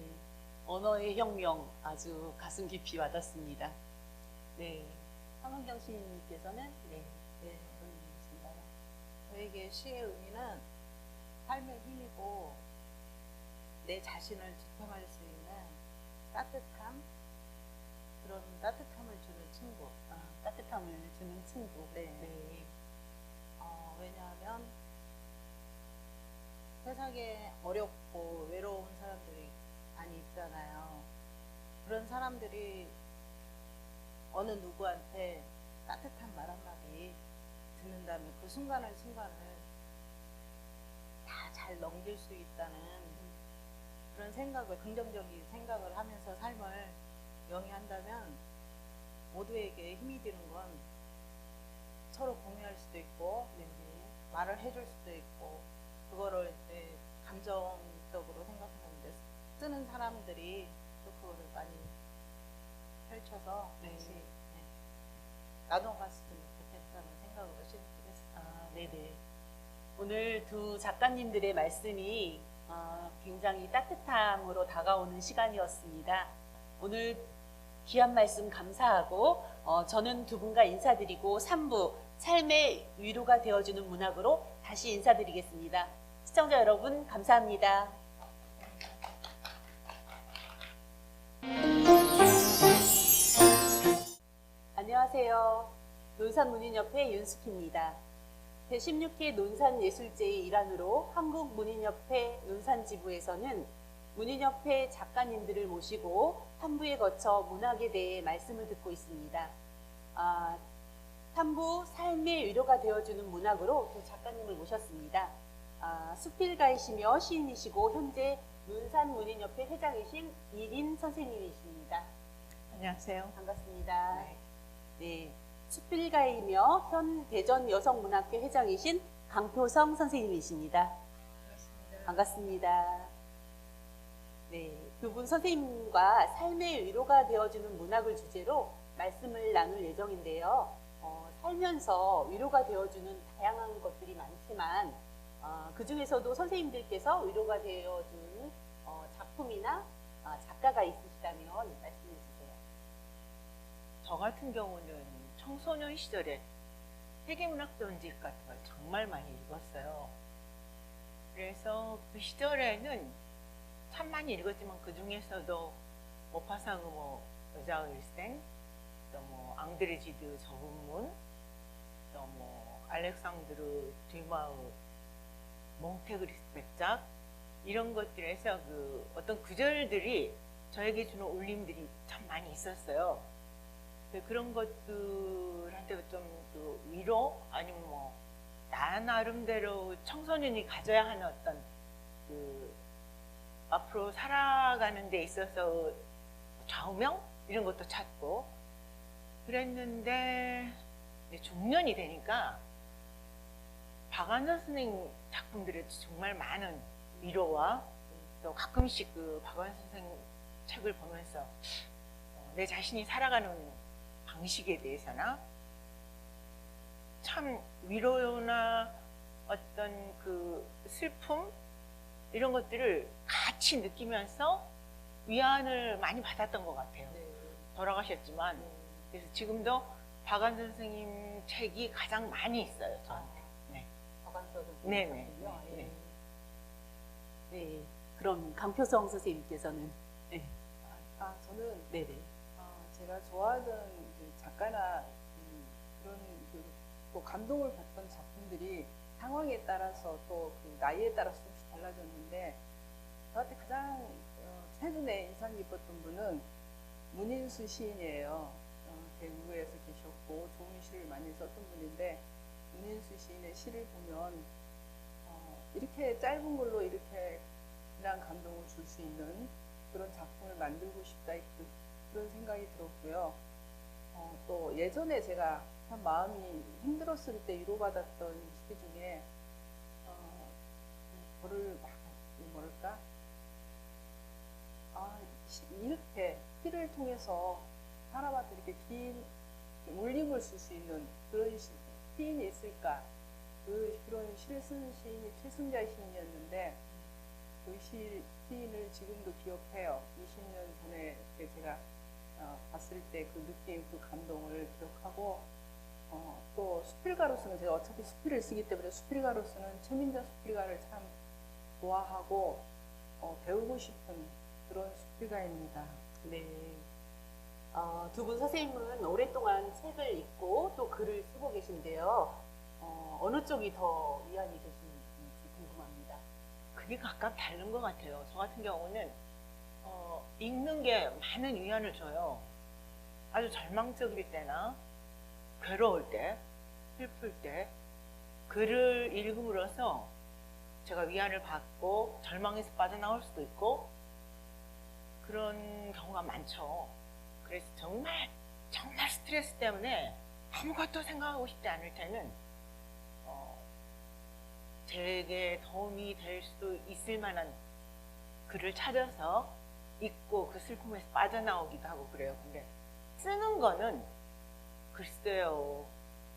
언어의 혁명 아주 가슴 깊이 와닿습니다. 네, 황은경 시인님께서는 네, 어떤 의미이신가요? 저에게 시의 의미는 삶의 힘이고 내 자신을 지탱할 수 있는 따뜻함, 그런 따뜻함을 주는 친구. 따뜻함을 주는 친구. 네. 왜냐하면 세상에 어렵고 외로운 사람들이 많이 있잖아요. 그런 사람들이 어느 누구한테 따뜻한 말 한마디 듣는다면 그 순간을 다 잘 넘길 수 있다는 그런 생각을, 긍정적인 생각을 하면서 삶을 영위한다면 모두에게 힘이 되는 건 서로 공유할 수도 있고 말을 해줄 수도 있고 그거를 감정적으로 생각하는데 쓰는 사람들이 또 그거를 많이 펼쳐서 같이 나눠갔으면 좋겠다는 생각으로 시를 쓰겠습니다. 네네. 오늘 두 작가님들의 말씀이 굉장히 따뜻함으로 다가오는 시간이었습니다. 오늘 귀한 말씀 감사하고 저는 두 분과 인사드리고 3부 삶의 위로가 되어주는 문학으로 다시 인사드리겠습니다. 시청자 여러분 감사합니다. 안녕하세요. 논산문인협회 윤숙희입니다. 제16회 논산예술제의 일환으로 한국문인협회 논산지부에서는 문인협회 작가님들을 모시고 3부에 거쳐 문학에 대해 말씀을 듣고 있습니다. 3부 삶의 위로가 되어주는 문학으로 두 작가님을 모셨습니다. 수필가이시며 시인이시고 현재 논산문인협회 회장이신 이린 선생님이십니다. 안녕하세요. 반갑습니다. 네, 수필가이며 현 대전여성문학회 회장이신 강표성 선생님이십니다. 반갑습니다. 네, 두 분 선생님과 삶의 위로가 되어주는 문학을 주제로 말씀을 나눌 예정인데요. 살면서 위로가 되어주는 다양한 것들이 많지만 그 중에서도 선생님들께서 위로가 되어준 작품이나 작가가 있으시다면 말씀해 주세요. 저 같은 경우는 청소년 시절에 세계문학 전집 같은 걸 정말 많이 읽었어요. 그래서 그 시절에는 참 많이 읽었지만 그 중에서도 모파상의 여자 일생, 또 앙드레 지드 저분문, 그래서 뭐 알렉산드르 듀마의 몽테그리스 백작 이런 것들에서 그 어떤 구절들이 저에게 주는 울림들이 참 많이 있었어요. 그런 것들한테 좀그 위로 아니면 뭐 나 나름대로 청소년이 가져야 하는 어떤 그 앞으로 살아가는 데 있어서 좌우명 이런 것도 찾고 그랬는데 이제 중년이 되니까 박완서 선생님 작품들에 정말 많은 위로와 또 가끔씩 그 박완서 선생님 책을 보면서 내 자신이 살아가는 방식에 대해서나 참 위로나 어떤 그 슬픔 이런 것들을 같이 느끼면서 위안을 많이 받았던 것 같아요. 돌아가셨지만 그래서 지금도 박완서 선생님 책이 가장 많이 있어요 저한테. 네. 박완서 선생님. 네네. 네. 네. 그럼 강표성 선생님께서는 저는 네네. 제가 좋아하던 그 작가나 그런 또 감동을 받던 작품들이 상황에 따라서 또 그 나이에 따라서 조금씩 달라졌는데 저한테 가장 최근에 인상 깊었던 분은 문인수 시인이에요. 대구에서 계셨고 좋은 시를 많이 썼던 분인데 문인수 시인의 시를 보면 이렇게 짧은 걸로 이렇게 그냥 감동을 줄 수 있는 그런 작품을 만들고 싶다 그런 생각이 들었고요. 또 예전에 제가 참 마음이 힘들었을 때 위로받았던 시 중에 저를 막 뭐랄까 이렇게 시를 통해서 사람한테 이렇게 긴 울림을 줄 수 있는 그런 시인이 있을까? 그런 시를 쓴 시인이 최순자 시인이었는데 그 시인을 지금도 기억해요. 20년 전에 제가 봤을 때 그 느낌, 그 감동을 기억하고 또 수필가로서는 제가 어차피 수필을 쓰기 때문에 수필가로서는 최민자 수필가를 참 좋아하고 배우고 싶은 그런 수필가입니다. 네. 두 분 선생님은 오랫동안 책을 읽고 또 글을 쓰고 계신데요. 어느 쪽이 더 위안이 되시는지 궁금합니다. 그게 각각 다른 것 같아요. 저 같은 경우는 읽는 게 많은 위안을 줘요. 아주 절망적일 때나 괴로울 때, 슬플 때 글을 읽음으로써 제가 위안을 받고 절망에서 빠져나올 수도 있고 그런 경우가 많죠. 그래서 정말 스트레스 때문에 아무것도 생각하고 싶지 않을 때는 제게 도움이 될 수 있을 만한 글을 찾아서 읽고 그 슬픔에서 빠져나오기도 하고 그래요. 근데 쓰는 거는 글쎄요.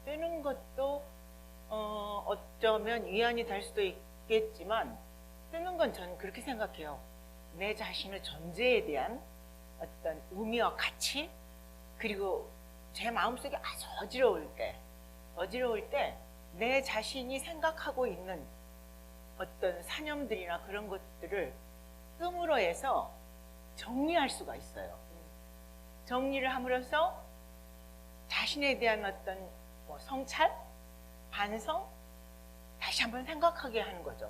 쓰는 것도 어쩌면 위안이 될 수도 있겠지만 쓰는 건 저는 그렇게 생각해요. 내 자신의 존재에 대한 어떤 의미와 가치 그리고 제 마음속에 아주 어지러울 때 내 자신이 생각하고 있는 어떤 사념들이나 그런 것들을 씀으로 해서 정리할 수가 있어요. 정리를 함으로써 자신에 대한 어떤 성찰, 반성, 다시 한번 생각하게 하는 거죠.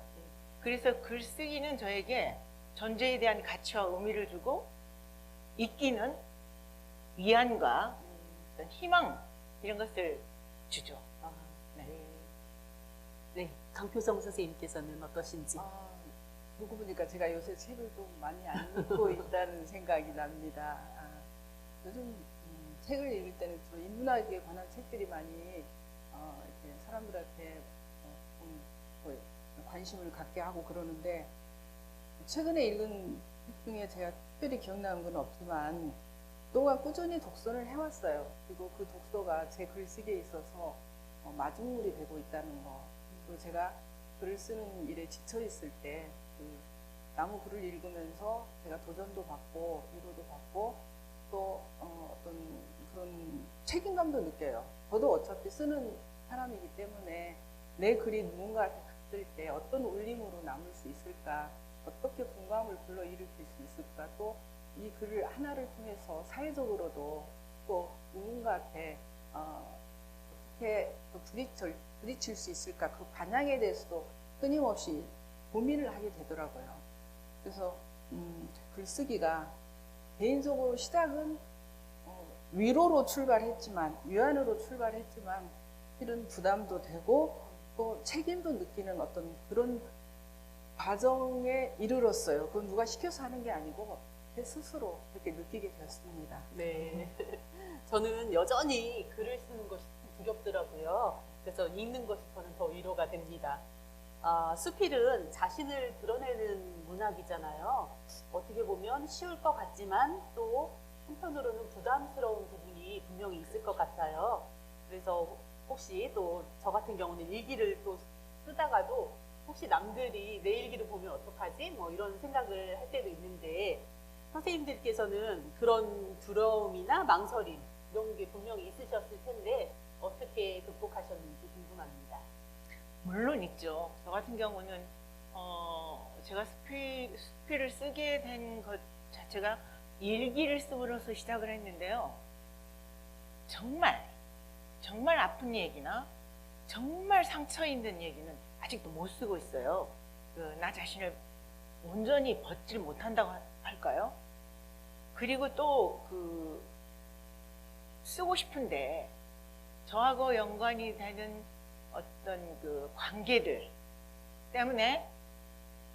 그래서 글쓰기는 저에게 존재에 대한 가치와 의미를 주고 읽기는 위안과 어떤 희망 이런 것을 주죠. 네, 강표성 선생님께서는 어떠신지? 그러고 보니까 제가 요새 책을 좀 많이 안 읽고 있다는 생각이 납니다. 요즘 책을 읽을 때는 주로 인문학에 관한 책들이 많이 이렇게 사람들한테 관심을 갖게 하고 그러는데 최근에 읽은 책 중에 제가 특별히 기억나는 건 없지만 그동안 꾸준히 독서를 해왔어요. 그리고 그 독서가 제 글쓰기에 있어서 마중물이 되고 있다는 거. 그리고 제가 글을 쓰는 일에 지쳐 있을 때 나무 글을 읽으면서 제가 도전도 받고 위로도 받고 또 어떤 그런 책임감도 느껴요. 저도 어차피 쓰는 사람이기 때문에 내 글이 누군가한테 갔을 때 어떤 울림으로 남을 수 있을까, 어떻게 공감을 불러일으킬 수 있을까, 또 이 글을 하나를 통해서 사회적으로도 또 누군가한테 어떻게 부딪힐 수 있을까 그 반향에 대해서도 끊임없이 고민을 하게 되더라고요. 그래서 글쓰기가 개인적으로 시작은 위로로 출발했지만 위안으로 출발했지만 실은 부담도 되고 또 책임도 느끼는 어떤 그런 과정에 이르렀어요. 그건 누가 시켜서 하는 게 아니고 제 스스로 그렇게 느끼게 되었습니다. 네. 저는 여전히 글을 쓰는 것이 두렵더라고요. 그래서 읽는 것이 저는 더 위로가 됩니다. 수필은 자신을 드러내는 문학이잖아요. 어떻게 보면 쉬울 것 같지만 또 한편으로는 부담스러운 부분이 분명히 있을 것 같아요. 그래서 혹시 또 저 같은 경우는 일기를 또 쓰다가도 혹시 남들이 내 일기를 보면 어떡하지? 뭐 이런 생각을 할 때도 있는데 선생님들께서는 그런 두려움이나 망설임 이런 게 분명히 있으셨을 텐데 어떻게 극복하셨는지 궁금합니다. 물론 있죠. 저 같은 경우는 제가 수필을 쓰게 된 것 자체가 일기를 쓰므로써 시작을 했는데요. 정말 아픈 얘기나 정말 상처 있는 얘기는 아직도 못 쓰고 있어요. 나 자신을 온전히 벗질 못한다고 할까요? 그리고 또 쓰고 싶은데 저하고 연관이 되는 어떤 그 관계들 때문에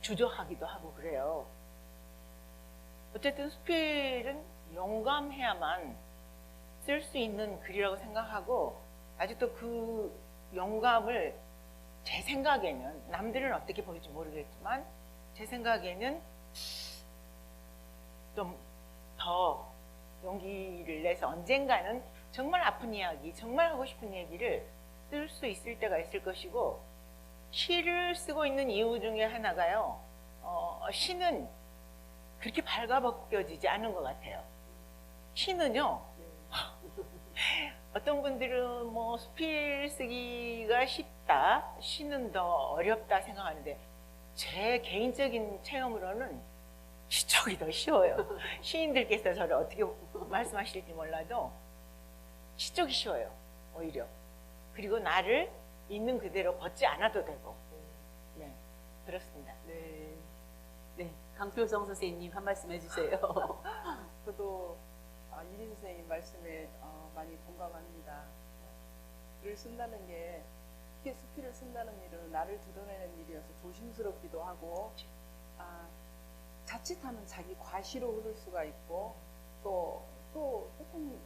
주저하기도 하고 그래요. 어쨌든 수필은 영감해야만 쓸 수 있는 글이라고 생각하고 아직도 그 영감을 제 생각에는 남들은 어떻게 보일지 모르겠지만 제 생각에는 좀 더 용기를 내서 언젠가는 정말 아픈 이야기, 정말 하고 싶은 얘기를 쓸 수 있을 때가 있을 것이고 시를 쓰고 있는 이유 중에 하나가요. 시는 그렇게 발가벗겨지지 않은 것 같아요. 시는요. 어떤 분들은 뭐 수필 쓰기가 쉽다, 시는 더 어렵다 생각하는데 제 개인적인 체험으로는 시 쪽이 더 쉬워요. 시인들께서 저를 어떻게 말씀하실지 몰라도 시 쪽이 쉬워요. 오히려. 그리고 나를 있는 그대로 벗지 않아도 되고. 네, 그렇습니다. 네. 네. 강표성 선생님 한 말씀 해주세요. 저도 이린 선생님 말씀에 많이 공감합니다. 글을 쓴다는 게 특히 수필을 쓴다는 일은 나를 드러내는 일이어서 조심스럽기도 하고 자칫하면 자기 과시로 흐를 수가 있고 또 조금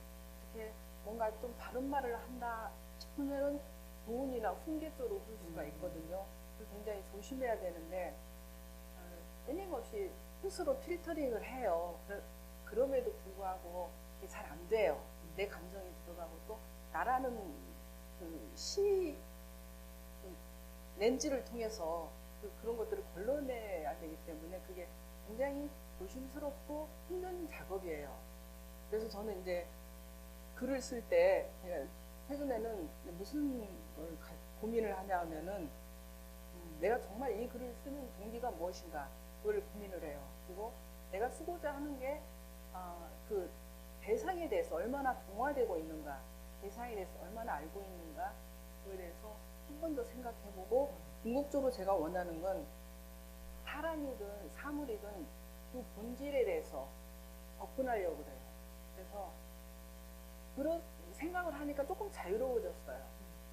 이렇게 뭔가 좀 바른 말을 한다 싶으면은 교훈이나 훈계 쪽으로 흐를 수가 있거든요. 그래서 굉장히 조심해야 되는데 끊임없이 스스로 필터링을 해요. 그럼에도 불구하고 잘 안 돼요. 내 감정이 들어가고 또 나라는 시 렌즈를 통해서 그런 것들을 걸러내야 되기 때문에 그게 굉장히 조심스럽고 힘든 작업이에요. 그래서 저는 이제 글을 쓸 때 최근에는 무슨 걸 고민을 하냐 하면은 내가 정말 이 글을 쓰는 동기가 무엇인가 그걸 고민을 해요. 그리고 내가 쓰고자 하는 게 그 대상에 대해서 얼마나 동화되고 있는가, 대상에 대해서 얼마나 알고 있는가 그거에 대해서 한 번 더 생각해보고 궁극적으로 제가 원하는 건 사람이든 사물이든 그 본질에 대해서 접근하려고 그래요. 그래서 그런 생각을 하니까 조금 자유로워졌어요.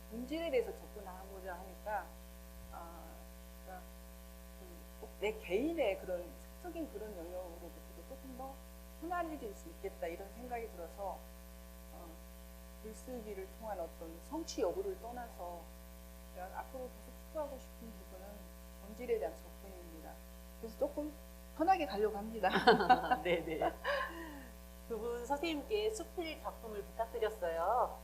본질에 대해서 접근하고자 하니까 그러니까 내 개인의 그런 사적인 그런 영역으로부터 조금 더 편안해질 수 있겠다 이런 생각이 들어서 글쓰기를 통한 어떤 성취 여부를 떠나서 제가 앞으로 계속 추구하고 싶은 부분은 본질에 대한 접근입니다. 그래서 조금 편하게 가려고 합니다. 네네. 두 분 선생님께 수필 작품을 부탁드렸어요.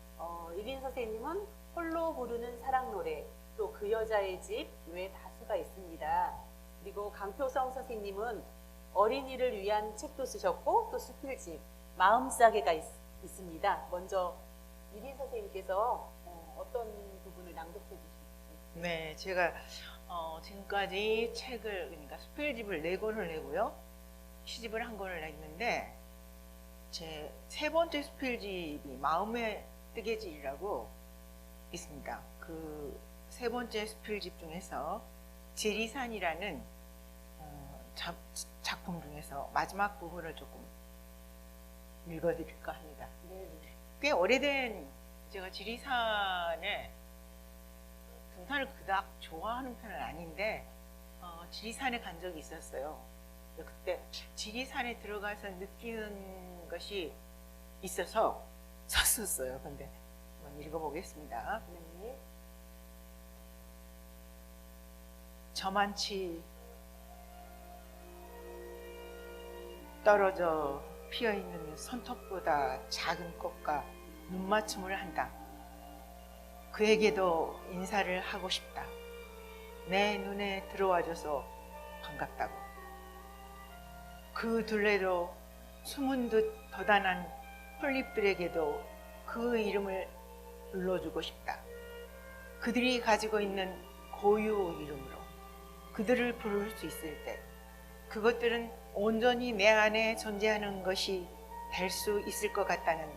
이린 선생님은 홀로 부르는 사랑 노래, 또 그 여자의 집 외 다수가 있습니다. 그리고 강표성 선생님은 어린이를 위한 책도 쓰셨고 또 수필집 마음싸개가 있습니다. 먼저 이린 선생님께서 어떤 부분을 낭독해 주실까요? 네, 제가 지금까지 책을 그러니까 수필집을 4권을 내고요. 시집을 1권을 냈는데 제 3번째 수필집이 마음의 뜨개질이라고 있습니다. 그 세 번째 스필집 중에서 지리산이라는 작품 중에서 마지막 부분을 조금 읽어드릴까 합니다. 꽤 오래된, 제가 지리산에 등산을 그닥 좋아하는 편은 아닌데 지리산에 간 적이 있었어요. 그때 지리산에 들어가서 느끼는 것이 있어서 썼었어요. 근데 한번 읽어보겠습니다. 네. 저만치 떨어져 피어있는 손톱보다 작은 꽃과 눈맞춤을 한다. 그에게도 인사를 하고 싶다. 내 눈에 들어와줘서 반갑다고. 그 둘레로 숨은 듯 더단한 폴립들에게도 그 이름을 불러주고 싶다. 그들이 가지고 있는 고유 이름으로 그들을 부를 수 있을 때 그것들은 온전히 내 안에 존재하는 것이 될 수 있을 것 같다는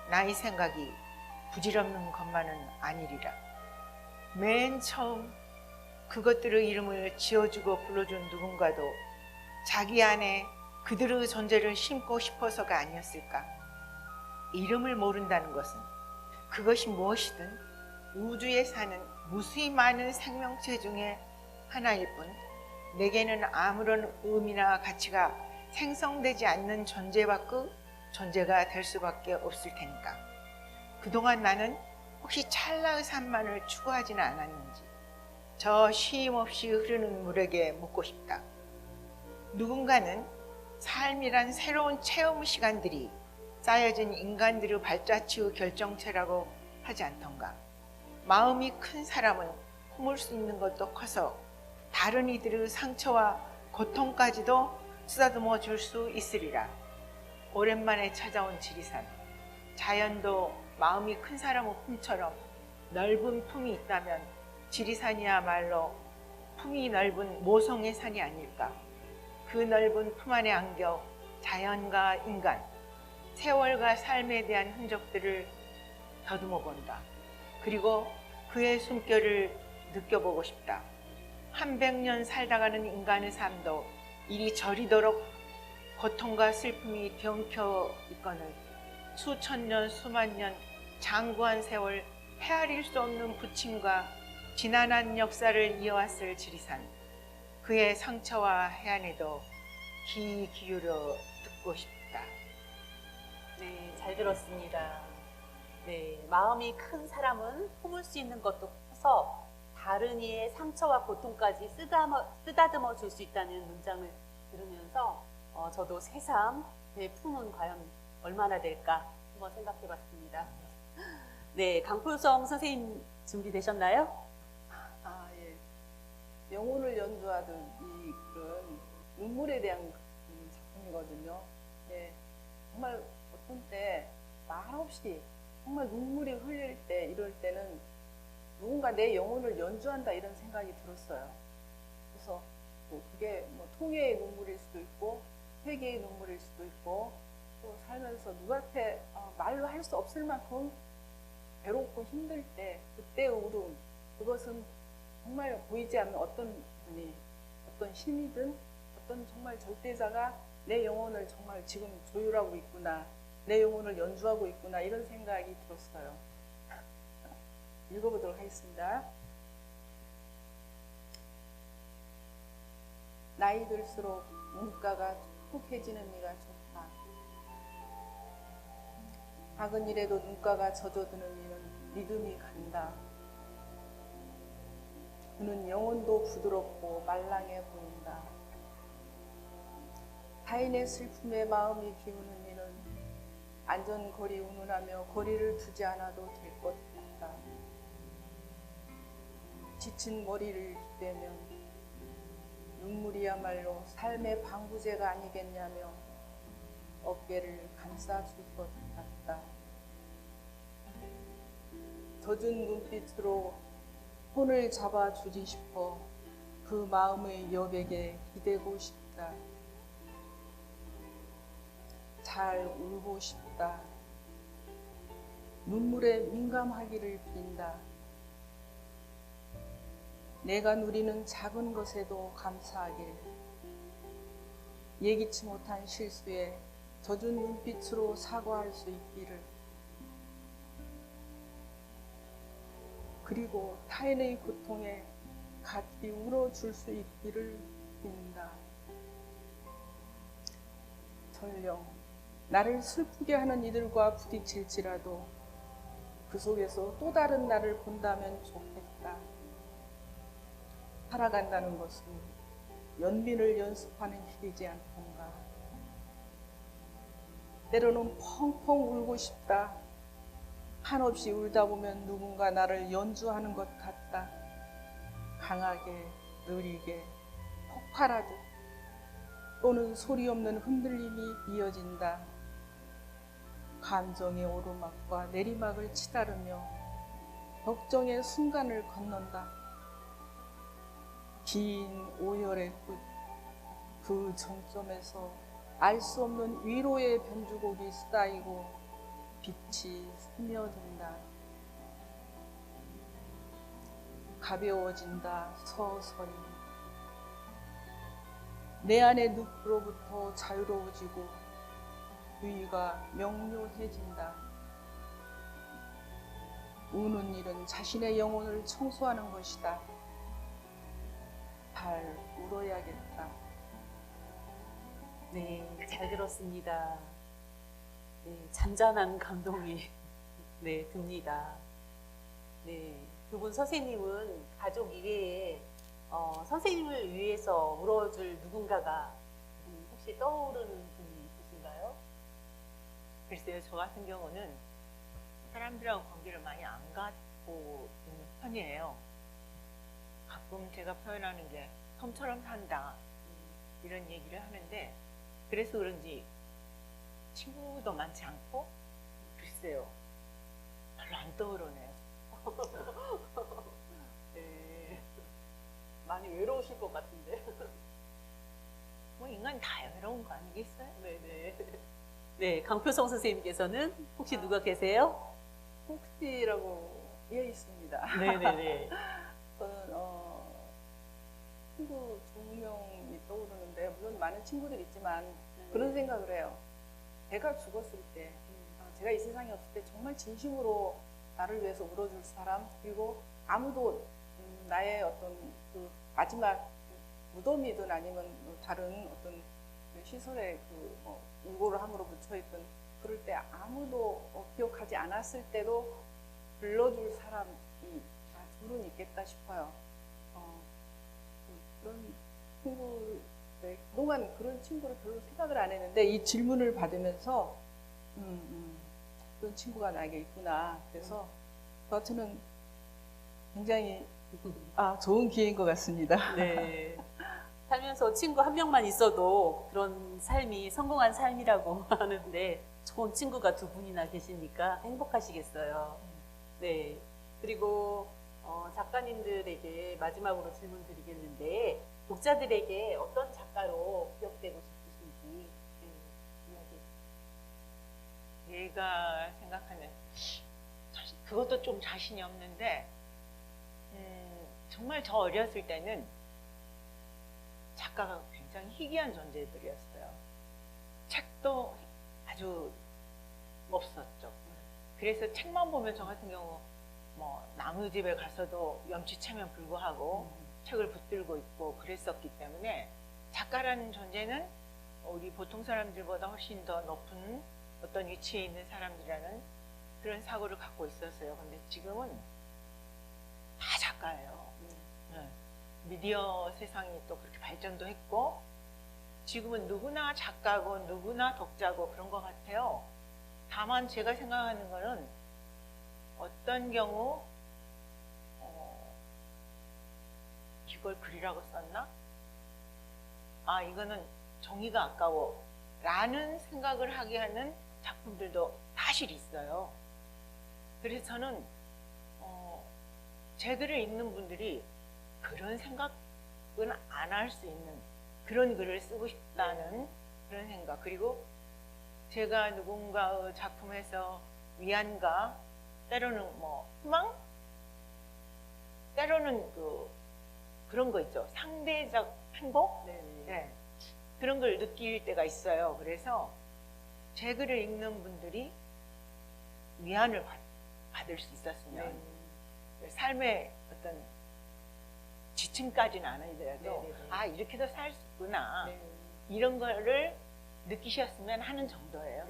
나의 생각이 부질없는 것만은 아니리라. 맨 처음 그것들의 이름을 지어주고 불러준 누군가도 자기 안에 그들의 존재를 심고 싶어서가 아니었을까. 이름을 모른다는 것은 그것이 무엇이든 우주에 사는 무수히 많은 생명체 중에 하나일 뿐 내게는 아무런 의미나 가치가 생성되지 않는 존재와 그 존재가 될 수밖에 없을 테니까. 그동안 나는 혹시 찰나의 삶만을 추구하지는 않았는지 저 쉼 없이 흐르는 물에게 묻고 싶다. 누군가는 삶이란 새로운 체험 시간들이 쌓여진 인간들의 발자취의 결정체라고 하지 않던가. 마음이 큰 사람은 품을 수 있는 것도 커서 다른 이들의 상처와 고통까지도 쓰다듬어 줄 수 있으리라. 오랜만에 찾아온 지리산. 자연도 마음이 큰 사람의 품처럼 넓은 품이 있다면 지리산이야말로 품이 넓은 모성의 산이 아닐까. 그 넓은 품 안에 안겨 자연과 인간, 세월과 삶에 대한 흔적들을 더듬어 본다. 그리고 그의 숨결을 느껴보고 싶다. 한 100년 살다가는 인간의 삶도 이리 저리도록 고통과 슬픔이 병켜 있거늘 수천 년, 수만 년 장구한 세월 헤아릴 수 없는 부침과 지난한 역사를 이어왔을 지리산. 그의 상처와 해안에도 귀 기울여 듣고 싶다. 네, 잘 들었습니다. 네, 마음이 큰 사람은 품을 수 있는 것도 커서 다른 이의 상처와 고통까지 쓰다듬어 줄 수 있다는 문장을 들으면서 저도 새삼 내 품은 과연 얼마나 될까 한번 생각해 봤습니다. 네, 강풀성 선생님 준비되셨나요? 아, 예. 영혼을 연주하던 이 글은 눈물에 대한 작품이거든요. 예. 정말 어떤 때 말없이 정말 눈물이 흘릴 때, 이럴 때는 누군가 내 영혼을 연주한다 이런 생각이 들었어요. 그래서 그게 뭐 통회의 눈물일 수도 있고 회개의 눈물일 수도 있고 또 살면서 누구한테 말로 할 수 없을 만큼 괴롭고 힘들 때 그때의 울음, 그것은 정말 보이지 않는 어떤 분이, 어떤 신이든 어떤 정말 절대자가 내 영혼을 정말 지금 조율하고 있구나, 내 영혼을 연주하고 있구나, 이런 생각이 들었어요. 읽어보도록 하겠습니다. 나이 들수록 눈가가 촉촉해지는 이가 좋다. 작은 일에도 눈가가 젖어드는 이는 믿음이 간다. 그는 영혼도 부드럽고 말랑해 보인다. 타인의 슬픔에 마음이 기우는 이는 안전거리 운운하며 거리를 두지 않아도 될 것 같다. 지친 머리를 기대면 눈물이야말로 삶의 방부제가 아니겠냐며 어깨를 감싸줄 것 같다. 젖은 눈빛으로 손을 잡아주지 싶어 그 마음의 여백에 기대고 싶다. 잘 울고 싶다. 눈물에 민감하기를 빈다. 내가 누리는 작은 것에도 감사하길. 예기치 못한 실수에 젖은 눈빛으로 사과할 수 있기를. 그리고 타인의 고통에 같이 울어줄 수 있기를 빈다. 설령 나를 슬프게 하는 이들과 부딪힐지라도 그 속에서 또 다른 나를 본다면 좋겠다. 살아간다는 것은 연민을 연습하는 일이지 않던가. 때로는 펑펑 울고 싶다. 한없이 울다 보면 누군가 나를 연주하는 것 같다. 강하게, 느리게, 폭발하듯, 또는 소리 없는 흔들림이 이어진다. 감정의 오르막과 내리막을 치다르며 걱정의 순간을 건넌다. 긴 오열의 끝, 그 정점에서 알 수 없는 위로의 변주곡이 쌓이고 빛이 스며든다. 가벼워진다, 서서히. 내 안의 늪으로부터 자유로워지고 유의가 명료해진다. 우는 일은 자신의 영혼을 청소하는 것이다. 잘 울어야겠다. 네, 잘 들었습니다. 네, 잔잔한 감동이 네, 듭니다. 네, 두 분 선생님은 가족 이외에 선생님을 위해서 울어줄 누군가가 혹시 떠오르는 분이 있으신가요? 글쎄요, 저 같은 경우는 사람들하고 관계를 많이 안 갖고 있는 편이에요. 가끔 제가 표현하는 게 섬처럼 산다 이런 얘기를 하는데, 그래서 그런지 친구도 많지 않고, 글쎄요, 별로 안 떠오르네요. 네, 많이 외로우실 것 같은데. 뭐 인간 다 외로운 거 아니겠어요? 네네. 네, 강표성 선생님께서는 혹시 누가 계세요? 혹시라고 예 있습니다. 네네네. 저는 친구 2명이 떠오르는데, 물론 많은 친구들이 있지만 그런 생각을 해요. 제가 죽었을 때, 제가 이 세상에 없을 때 정말 진심으로 나를 위해서 울어줄 사람, 그리고 아무도 나의 어떤 그 마지막 무덤이든 아니면 다른 어떤 그 시설에 일고를 함으로 묻혀있던, 그럴 때 아무도 기억하지 않았을 때도 불러줄 사람이 둘은 있겠다 싶어요. 그런 친구, 그동안 그런 친구를 별로 생각을 안 했는데 이 질문을 받으면서 그런 친구가 나에게 있구나. 그래서 저한테는 굉장히 좋은 기회인 것 같습니다. 네. 살면서 친구 한 명만 있어도 그런 삶이 성공한 삶이라고 하는데, 좋은 친구가 두 분이나 계시니까 행복하시겠어요. 네. 그리고 작가님들에게 마지막으로 질문 드리겠는데, 독자들에게 어떤 작가로 기억되고 싶으신지 이야기. 얘가 생각하는, 그것도 좀 자신이 없는데, 정말 저 어렸을 때는 작가가 굉장히 희귀한 존재들이었어요. 책도 아주 없었죠. 그래서 책만 보면 저 같은 경우 뭐 나무집에 가서도 염치채면 불구하고 책을 붙들고 있고 그랬었기 때문에, 작가라는 존재는 우리 보통 사람들보다 훨씬 더 높은 어떤 위치에 있는 사람들이라는 그런 사고를 갖고 있었어요. 근데 지금은 다 작가예요. 네. 미디어 세상이 또 그렇게 발전도 했고, 지금은 누구나 작가고 누구나 독자고 그런 것 같아요. 다만 제가 생각하는 거는, 어떤 경우 이걸 글이라고 썼나? 이거는 종이가 아까워 라는 생각을 하게 하는 작품들도 사실 있어요. 그래서 저는 제 글을 읽는 분들이 그런 생각은 안 할 수 있는 그런 글을 쓰고 싶다는 그런 생각, 그리고 제가 누군가의 작품에서 위안과 때로는 희망, 때로는 그런 거 있죠. 상대적 행복? 네. 그런 걸 느낄 때가 있어요. 그래서 제 글을 읽는 분들이 위안을 받을 수 있었으면 삶의 어떤 지침까지는 안 하더라도 아 이렇게도 살 수 있구나 이런 거를 느끼셨으면 하는 정도예요.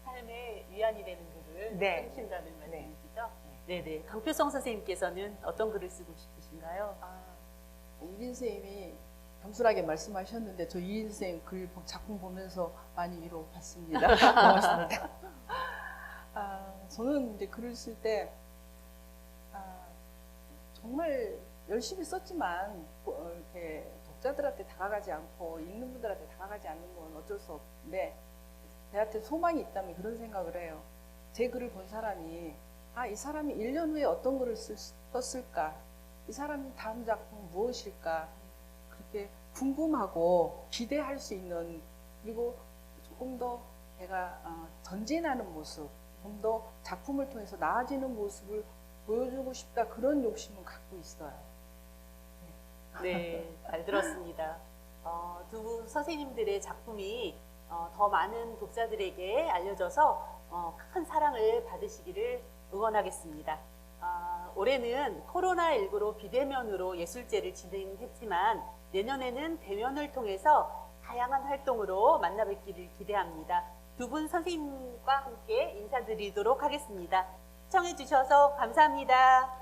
삶의 위안이 되는 글을 네. 쓰신다는 말씀이시죠? 네네. 강표성 선생님께서는 어떤 글을 쓰고 싶으신가요? 이린 선생님이 겸손하게 말씀하셨는데 저 이린 선생님 작품 보면서 많이 위로받습니다. 고맙습니다. 저는 이제 글을 쓸 때 정말 열심히 썼지만 이렇게 독자들한테 다가가지 않고 읽는 분들한테 다가가지 않는 건 어쩔 수 없는데 저한테 소망이 있다면 그런 생각을 해요. 제 글을 본 사람이 이 사람이 1년 후에 어떤 글을 썼을까? 이 사람이 다음 작품 무엇일까? 그렇게 궁금하고 기대할 수 있는, 그리고 조금 더 내가 전진하는 모습, 좀 더 작품을 통해서 나아지는 모습을 보여주고 싶다, 그런 욕심은 갖고 있어요. 네, 잘 들었습니다. 두 선생님들의 작품이 더 많은 독자들에게 알려져서 큰 사랑을 받으시기를 응원하겠습니다. 올해는 코로나19로 비대면으로 예술제를 진행했지만 내년에는 대면을 통해서 다양한 활동으로 만나뵙기를 기대합니다. 두 분 선생님과 함께 인사드리도록 하겠습니다. 시청해 주셔서 감사합니다.